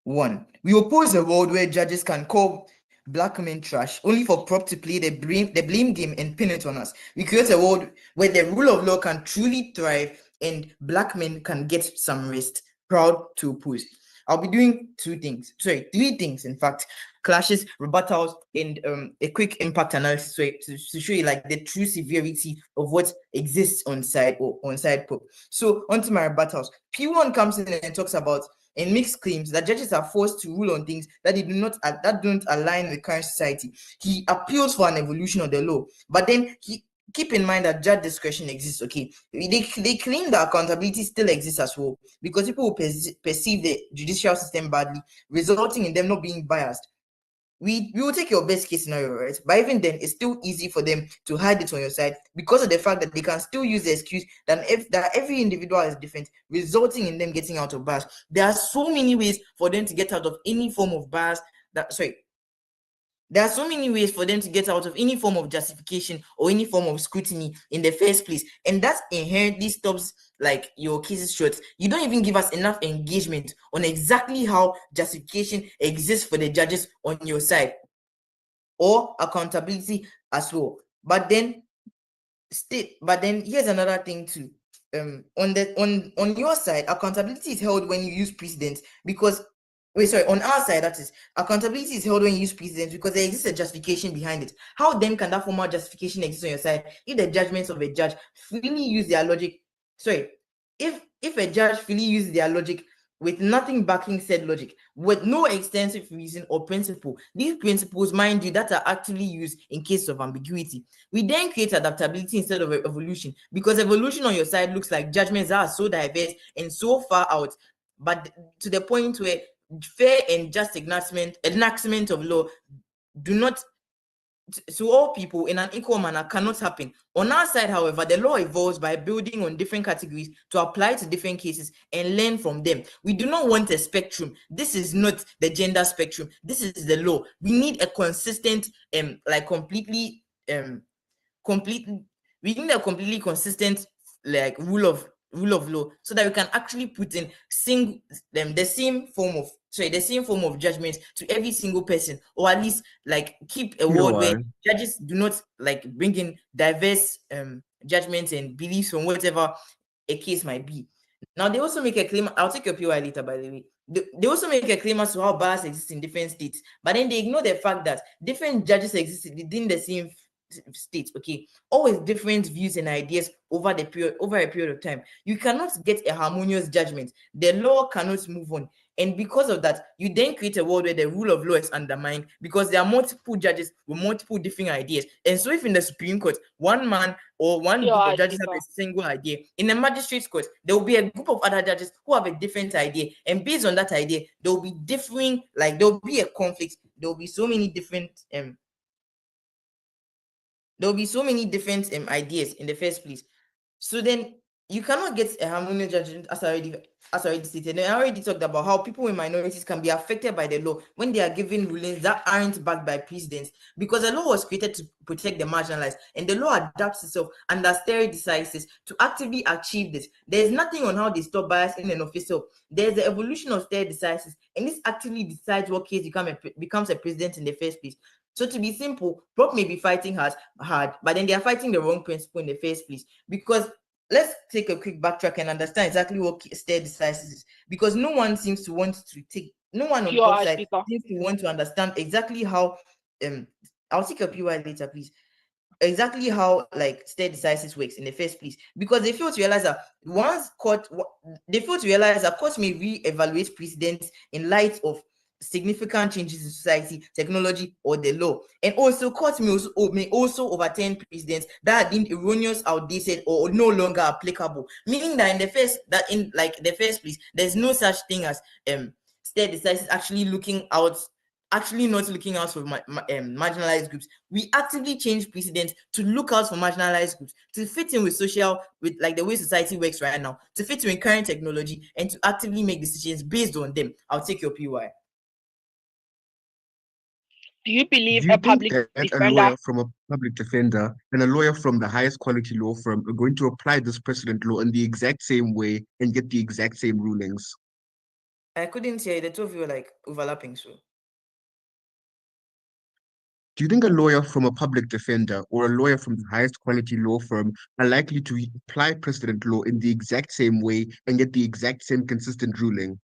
1. We oppose a world where judges can call black men trash only for prop to play the blame game and pin it on us. We create a world where the rule of law can truly thrive and black men can get some rest. Proud to oppose. I'll be doing 3 things, in fact: clashes, rebuttals, and a quick impact analysis to show you like the true severity of what exists on side pop. So onto my rebuttals. P1 comes in and talks about and makes claims that judges are forced to rule on things that don't align with current society. He appeals for an evolution of the law, but then he keep in mind that judge discretion exists, okay? They claim that accountability still exists as well, because people will perceive the judicial system badly, resulting in them not being biased. We will take your best case scenario, right? But even then, it's still easy for them to hide it on your side because of the fact that they can still use the excuse that every individual is different, resulting in them getting out of bias. There are so many ways for them to get out of any form of bias. There are so many ways for them to get out of any form of justification or any form of scrutiny in the first place. And that inherently stops like your cases short. You don't even give us enough engagement on exactly how justification exists for the judges on your side or accountability as well. But then here's another thing too. On your side, accountability is held when you use precedents because on our side, that is, accountability is held when you use precedents because there exists a justification behind it. How then can that formal justification exist on your side if the judgments of a judge freely use their logic? If a judge freely uses their logic with nothing backing said logic, with no extensive reason or principle, these principles, mind you, that are actually used in case of ambiguity. We then create adaptability instead of evolution, because evolution on your side looks like judgments that are so diverse and so far out, but to the point where fair and just enactment of law do not, to all people in an equal manner, cannot happen. On our side, however, the law evolves by building on different categories to apply to different cases and learn from them. We do not want a spectrum. This is not the gender spectrum. This is the law. We need a consistent, we need a completely consistent like rule of law, so that we can actually put in the same form of judgment to every single person, or at least like keep a world where judges do not like bring in diverse judgments and beliefs from whatever a case might be. Now they also make a claim. I'll take your PY later, by the way. They also make a claim as to how bias exists in different states, but then they ignore the fact that different judges exist within the same state, okay, always different views and ideas over a period of time. You cannot get a harmonious judgment. The law cannot move on, and because of that, you then create a world where the rule of law is undermined because there are multiple judges with multiple different ideas. And so if in the Supreme Court, one man or one group of judges have a single idea, in the magistrate's court, there will be a group of other judges who have a different idea, and based on that idea, there will be differing, like there will be a conflict. There will be so many different ideas in the first place. So then you cannot get a harmonious judgment, as I already stated. And I already talked about how people in minorities can be affected by the law when they are given rulings that aren't backed by precedents, because the law was created to protect the marginalized, and the law adapts itself under stare decisis to actively achieve this. There's nothing on how they stop bias in and of itself. There's the evolution of stare decisis, and this actively decides what case becomes a precedent in the first place. So to be simple, prop may be fighting hard, but then they are fighting the wrong principle in the first place. Because let's take a quick backtrack and understand exactly what stare decisis is. Because no one seems to want to take, no one on the side seems to want to understand exactly how, I'll take a PY later, please. Exactly how like stare decisis works in the first place, because they fail to realize that courts may re-evaluate precedents in light of significant changes in society, technology, or the law. And also courts may also overturn precedents that are deemed erroneous, outdated, or no longer applicable, meaning that in the first place, there's no such thing as stare decisis actually not looking out for marginalized groups. We actively change precedents to look out for marginalized groups, to fit in with like the way society works right now, to fit in current technology, and to actively make decisions based on them. I'll take your PY. Do you believe Do you a public think that defender, a lawyer from a public defender and a lawyer from the highest quality law firm are going to apply this precedent law in the exact same way and get the exact same rulings? I couldn't hear. The two of you were like overlapping. So do you think a lawyer from a public defender or a lawyer from the highest quality law firm are likely to apply precedent law in the exact same way and get the exact same consistent ruling?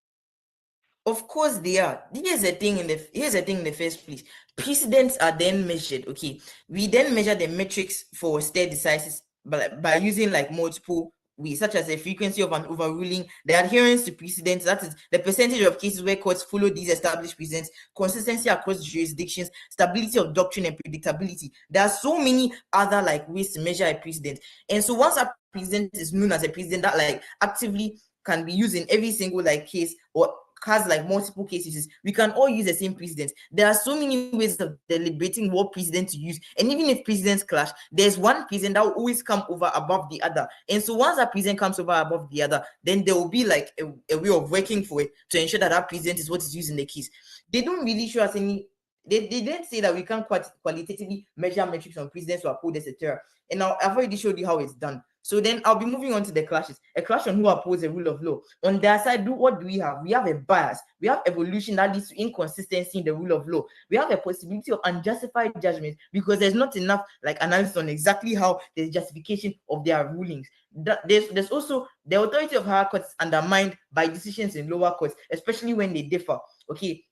of course they are. Here's the thing in the first place. Precedents are then measured. Okay, we then measure the metrics for stare decisis by using like multiple ways, such as the frequency of an overruling, the adherence to precedents, that is the percentage of cases where courts follow these established precedents, consistency across jurisdictions, stability of doctrine, and predictability. There are so many other like ways to measure a precedent. And so once a precedent is known as a precedent that like actively can be used in every single like case or has like multiple cases, we can all use the same precedent. There are so many ways of deliberating what precedent to use, and even if precedents clash, there's one precedent that will always come over above the other. And so once that precedent comes over above the other, then there will be like a way of working for it to ensure that that precedent is what is used in the case. They don't really show us any. They didn't say that we can qualitatively measure metrics on precedents to uphold, etc. And now I've already showed you how it's done. So then I'll be moving on to the clashes. A clash on who upholds the rule of law. On their side, what do we have? We have a bias. We have evolution that leads to inconsistency in the rule of law. We have a possibility of unjustified judgment because there's not enough like analysis on exactly how there's justification of their rulings. There's also the authority of higher courts undermined by decisions in lower courts, especially when they differ. Okay.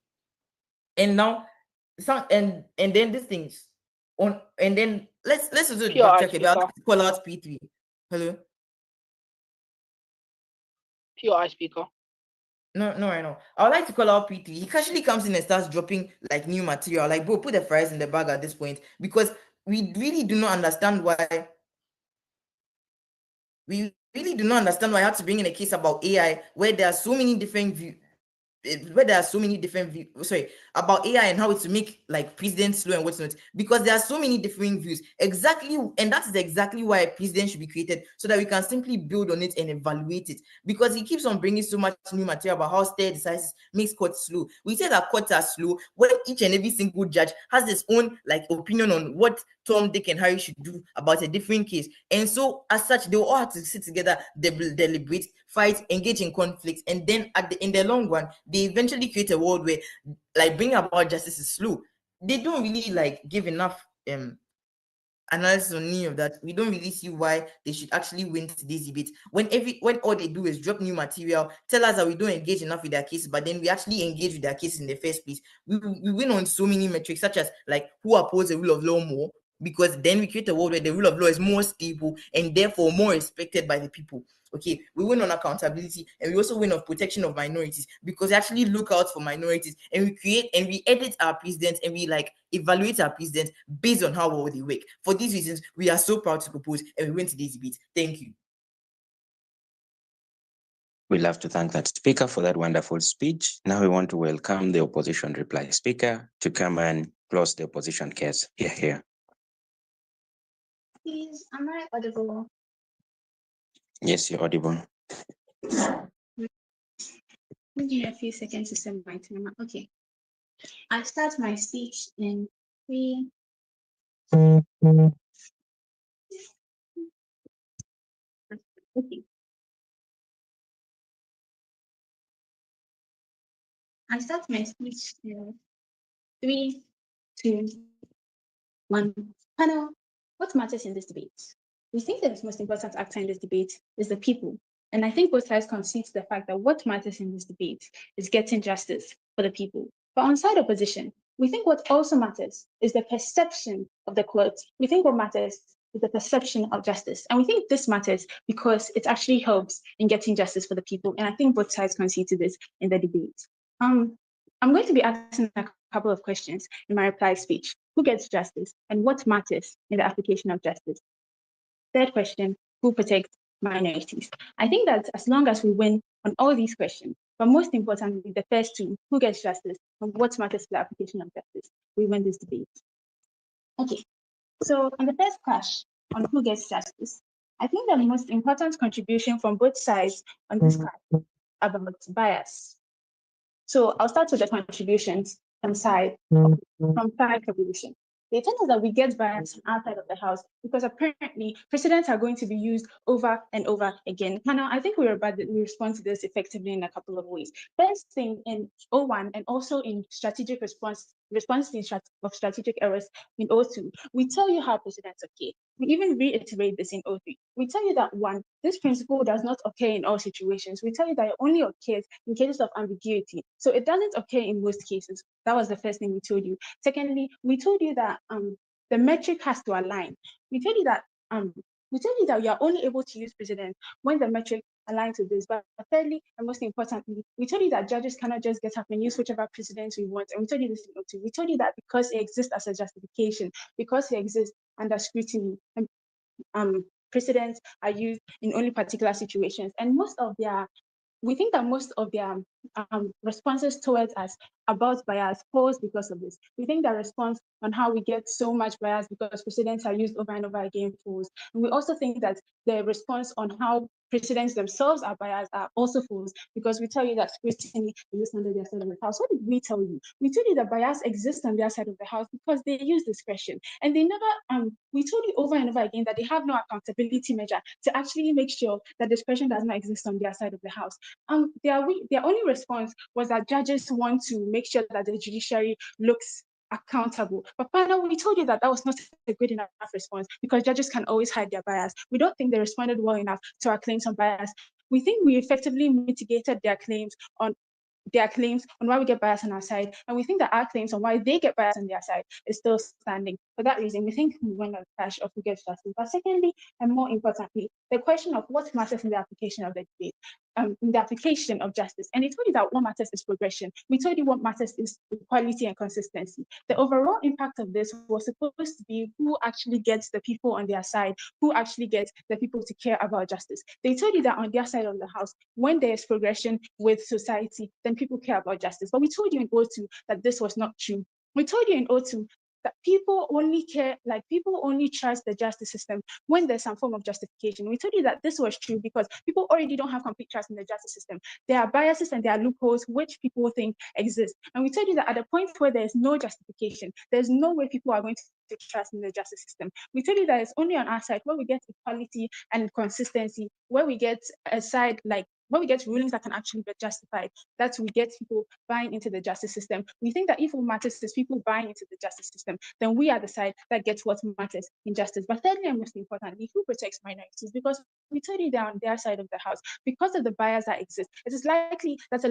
And now and then these things on, and then let's also backtrack about call out P3. Hello. POI speaker. No, I know. I would like to call out P3. He casually comes in and starts dropping like new material. Like, bro, put the fries in the bag at this point, because we really do not understand why. We really do not understand why I had to bring in a case about AI where there are so many different views. About AI and how it's to make like precedents slow and what's not, because there are so many differing views. Exactly, and that is exactly why a precedent should be created, so that we can simply build on it and evaluate it. Because he keeps on bringing so much new material about how stare decisis makes courts slow. We say that courts are slow when each and every single judge has his own like opinion on what Tom, Dick, and Harry should do about a different case, and so as such, they will all have to sit together, deliberate, fight, engage in conflicts, and then in the long run, they eventually create a world where like bringing about justice is slow. They don't really like give enough analysis on any of that. We don't really see why they should actually win today's debate when all they do is drop new material, tell us that we don't engage enough with their cases, but then we actually engage with their cases in the first place. We win on so many metrics, such as like who upholds the rule of law more, because then we create a world where the rule of law is more stable and therefore more respected by the people. Okay, we win on accountability, and we also win on protection of minorities, because we actually look out for minorities, and we create and we edit our presidents, and we like evaluate our presidents based on how well they work. For these reasons, we are so proud to propose, and we win today's debate. Thank you. We'd love to thank that speaker for that wonderful speech. Now we want to welcome the opposition reply speaker to come and close the opposition case. Here. Please, am I audible? Yes, you're audible. Give me a few seconds to send my timer. Okay. I start my speech in 3. Okay. I start my speech in 3, 2, 1. Panel, what matters in this debate? We think that the most important actor in this debate is the people. And I think both sides concede to the fact that what matters in this debate is getting justice for the people. But on side opposition, we think what also matters is the perception of the court. We think what matters is the perception of justice. And we think this matters because it actually helps in getting justice for the people. And I think both sides concede to this in the debate. I'm going to be asking a couple of questions in my reply speech. Who gets justice and what matters in the application of justice? Third question, who protects minorities? I think that as long as we win on all these questions, but most importantly, the first two, who gets justice and what matters to the application of justice, we win this debate. Okay, so on the first clash on who gets justice, I think the most important contribution from both sides on this clash about bias. So I'll start with the contributions from side revolution. They tell us that we get bias outside of the house because apparently precedents are going to be used over and over again. Now, I think we respond to this effectively in a couple of ways. First thing, in 01 and also in strategic response of strategic errors in 02, we tell you how precedents occur. We even reiterate this in 03. We tell you that 1, this principle does not occur in all situations. We tell you that it only occurs in cases of ambiguity. So it doesn't occur in most cases. That was the first thing we told you. Secondly, we told you that the metric has to align. We told you that We tell you that you are only able to use precedence when the metric aligns with this. But thirdly, and most importantly, we told you that judges cannot just get up and use whichever precedence we want. And we told you this in O2. We told you that because it exists as a justification, because it exists under scrutiny, and precedents are used in only particular situations. And we think that most of their responses towards us about bias falls because of this. We think that response on how we get so much bias because precedents are used over and over again falls. And we also think that the response on how precedents themselves are biased are also false, because we tell you that scrutiny exists under their side of the house. What did we tell you? We told you that bias exists on their side of the house because they use discretion. And they never, we told you over and over again that they have no accountability measure to actually make sure that discretion does not exist on their side of the house. Their only response was that judges want to make sure that the judiciary looks accountable. But panel, we told you that that was not a good enough response because judges can always hide their bias. We don't think they responded well enough to our claims on bias. We think we effectively mitigated their claims on why we get bias on our side, and we think that our claims on why they get bias on their side is still standing. For that reason, we think we went on the clash of who gets justice. But secondly, and more importantly, the question of what matters in the application of the debate, in the application of justice. And it told you that what matters is progression. We told you what matters is equality and consistency. The overall impact of this was supposed to be who actually gets the people on their side, who actually gets the people to care about justice. They told you that on their side of the house, when there's progression with society, then people care about justice. But we told you in O2 that this was not true. We told you in O2 that people only trust the justice system when there's some form of justification. We told you that this was true because people already don't have complete trust in the justice system. There are biases and there are loopholes which people think exist. And we told you that at the point where there's no justification, there's no way people are going to trust in the justice system. We told you that it's only on our side where we get equality and consistency, where we get a side when we get rulings that can actually be justified, that we get people buying into the justice system. We think that if what matters is people buying into the justice system, then we are the side that gets what matters in justice. But thirdly, and most importantly, who protects minorities? Because we told you that on their side of the house, because of the bias that exists, it is likely that a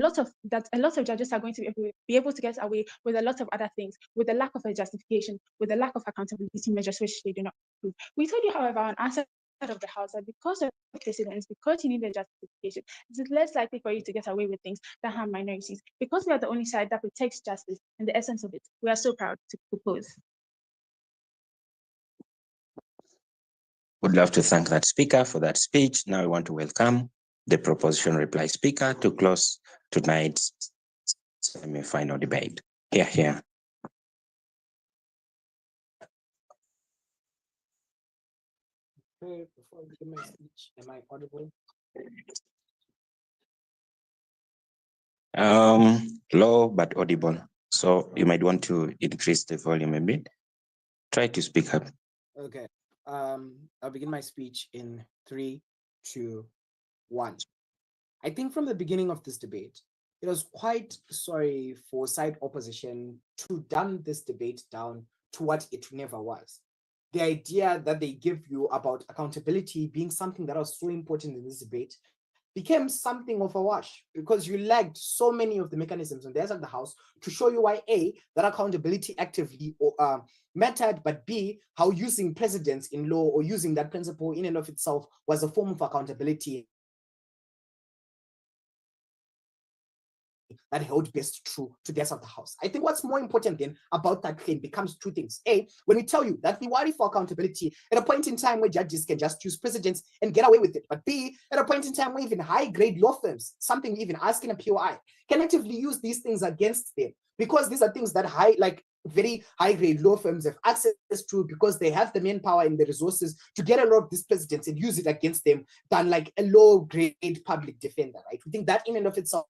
lot of judges are going to be able to get away with a lot of other things, with the lack of a justification, with the lack of accountability measures which they do not prove. We told you, however, on our side of the house that because of precedents, because you need a justification, it is less likely for you to get away with things that harm minorities. Because we are the only side that protects justice and the essence of it, we are so proud to propose. Would love to thank that speaker for that speech. Now I want to welcome the proposition reply speaker to close tonight's semi-final debate. Here. Okay, before I begin my speech, am I audible? Low but audible. So you might want to increase the volume a bit. Try to speak up. Okay. I'll begin my speech in 3, 2, 1. I think from the beginning of this debate, it was quite sorry for side opposition to dumb this debate down to what it never was. The idea that they give you about accountability being something that was so important in this debate became something of a wash because you lacked so many of the mechanisms on the side of the house to show you why A, that accountability actively mattered, but B, how using precedents in law or using that principle in and of itself was a form of accountability that held best true to the rest of the house. I think what's more important then about that claim becomes two things. A, when we tell you that we worry for accountability at a point in time where judges can just use precedents and get away with it. But B, at a point in time where even high-grade law firms, something even asking a POI, can actively use these things against them because these are things that very high-grade law firms have access to because they have the manpower and the resources to get a lot of these precedents and use it against them than like a low-grade public defender, right? We think that in and of itself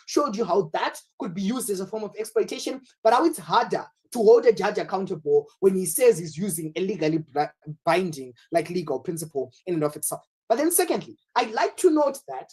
showed you how that could be used as a form of exploitation, but how it's harder to hold a judge accountable when he says he's using a legally binding legal principle in and of itself. But then secondly, I'd like to note that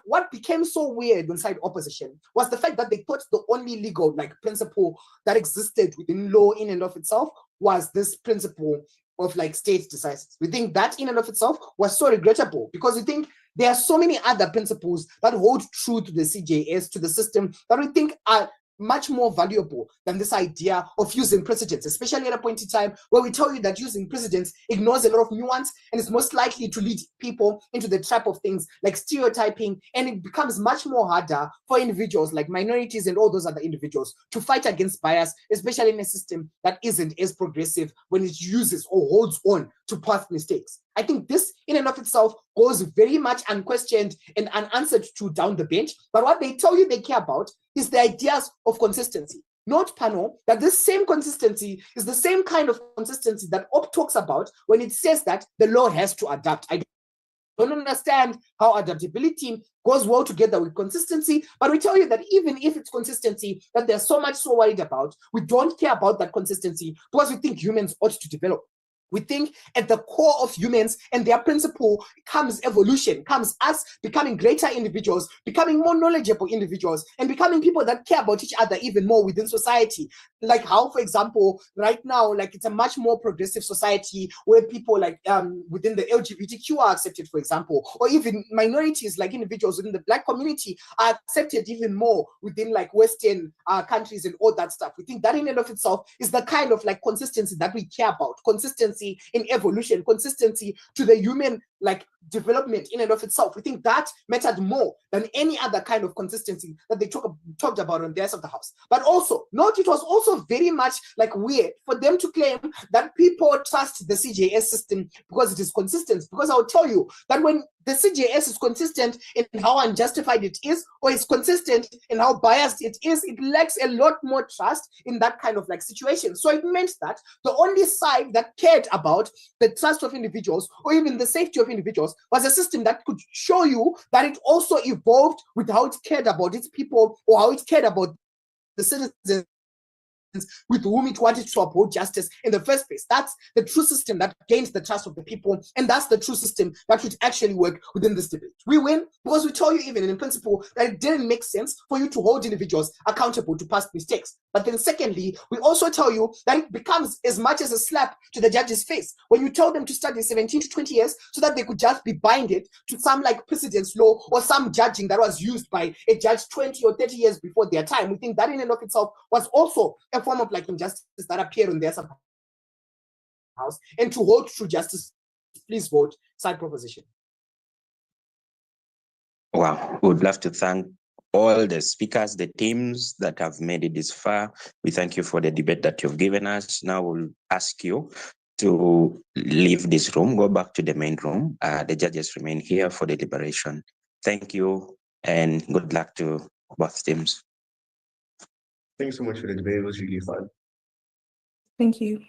what became so weird when side opposition was the fact that they thought the only legal principle that existed within law in and of itself was this principle of state decisis. We think that in and of itself was so regrettable because we think there are so many other principles that hold true to the CJS, to the system, that we think are much more valuable than this idea of using precedents, especially at a point in time where we tell you that using precedents ignores a lot of nuance and is most likely to lead people into the trap of things like stereotyping, and it becomes much more harder for individuals like minorities and all those other individuals to fight against bias, especially in a system that isn't as progressive when it uses or holds on to past mistakes. I think this in and of itself goes very much unquestioned and unanswered to down the bench, but what they tell you they care about is the ideas of consistency. Note, panel, that this same consistency is the same kind of consistency that OP talks about when it says that the law has to adapt. I don't understand how adaptability goes well together with consistency, but we tell you that even if it's consistency that they're so worried about, we don't care about that consistency because we think humans ought to develop. We think at the core of humans and their principle comes evolution, comes us becoming greater individuals, becoming more knowledgeable individuals, and becoming people that care about each other even more within society. Like how, for example, right now, like it's a much more progressive society where people like within the LGBTQ are accepted, for example, or even minorities like individuals within the Black community are accepted even more within like Western countries and all that stuff. We think that in and of itself is the kind of like consistency that we care about, consistency in evolution, consistency to the human like development in and of itself. We think that mattered more than any other kind of consistency that they talked about on their side of the house. But also, note it was also very much like weird for them to claim that people trust the CJS system because it is consistent. Because I'll tell you that when the CJS is consistent in how unjustified it is, or is consistent in how biased it is, it lacks a lot more trust in that kind of like situation. So it meant that the only side that cared about the trust of individuals or even the safety of individuals was a system that could show you that it also evolved with how it cared about its people or how it cared about the citizens with whom it wanted to uphold justice in the first place. That's the true system that gains the trust of the people, and that's the true system that should actually work within this debate. We win because we tell you even in principle that it didn't make sense for you to hold individuals accountable to past mistakes. But then secondly, we also tell you that it becomes as much as a slap to the judge's face when you tell them to study 17 to 20 years so that they could just be binded to some like precedence law or some judging that was used by a judge 20 or 30 years before their time. We think that in and of itself was also a form of like injustice that appeared on their side house. And to hold true justice, please vote side proposition. Wow, we would love to thank all the speakers, the teams that have made it this far. We thank you for the debate that you've given us. Now we'll ask you to leave this room, go back to the main room. The judges remain here for the deliberation. Thank you and good luck to both teams. Thanks so much for the debate. It was really fun. Thank you.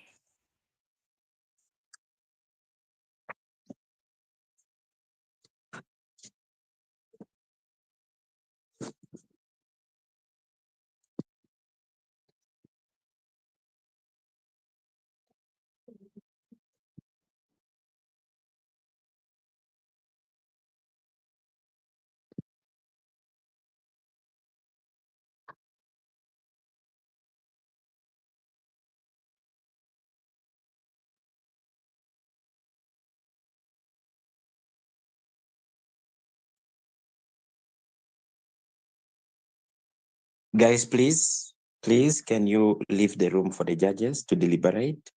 Guys, please, can you leave the room for the judges to deliberate?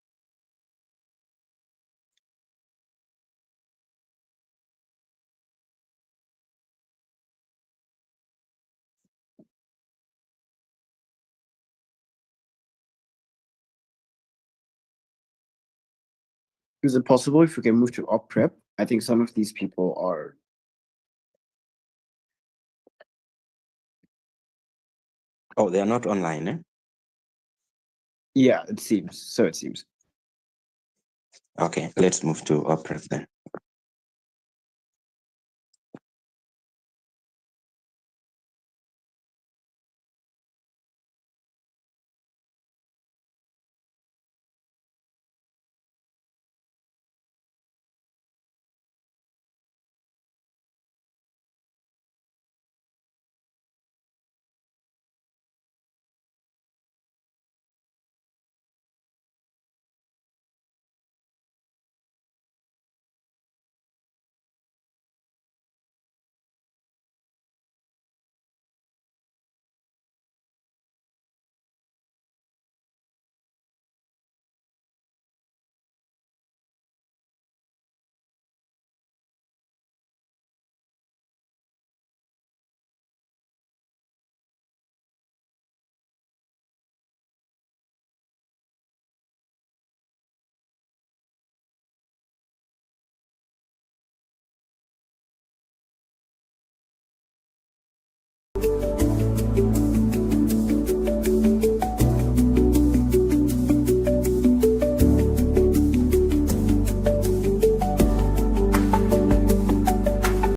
Is it possible if we can move to op prep? I think some of these people are. Oh, they are not online, eh? Yeah, it seems. So it seems. Okay, let's move to op prep then.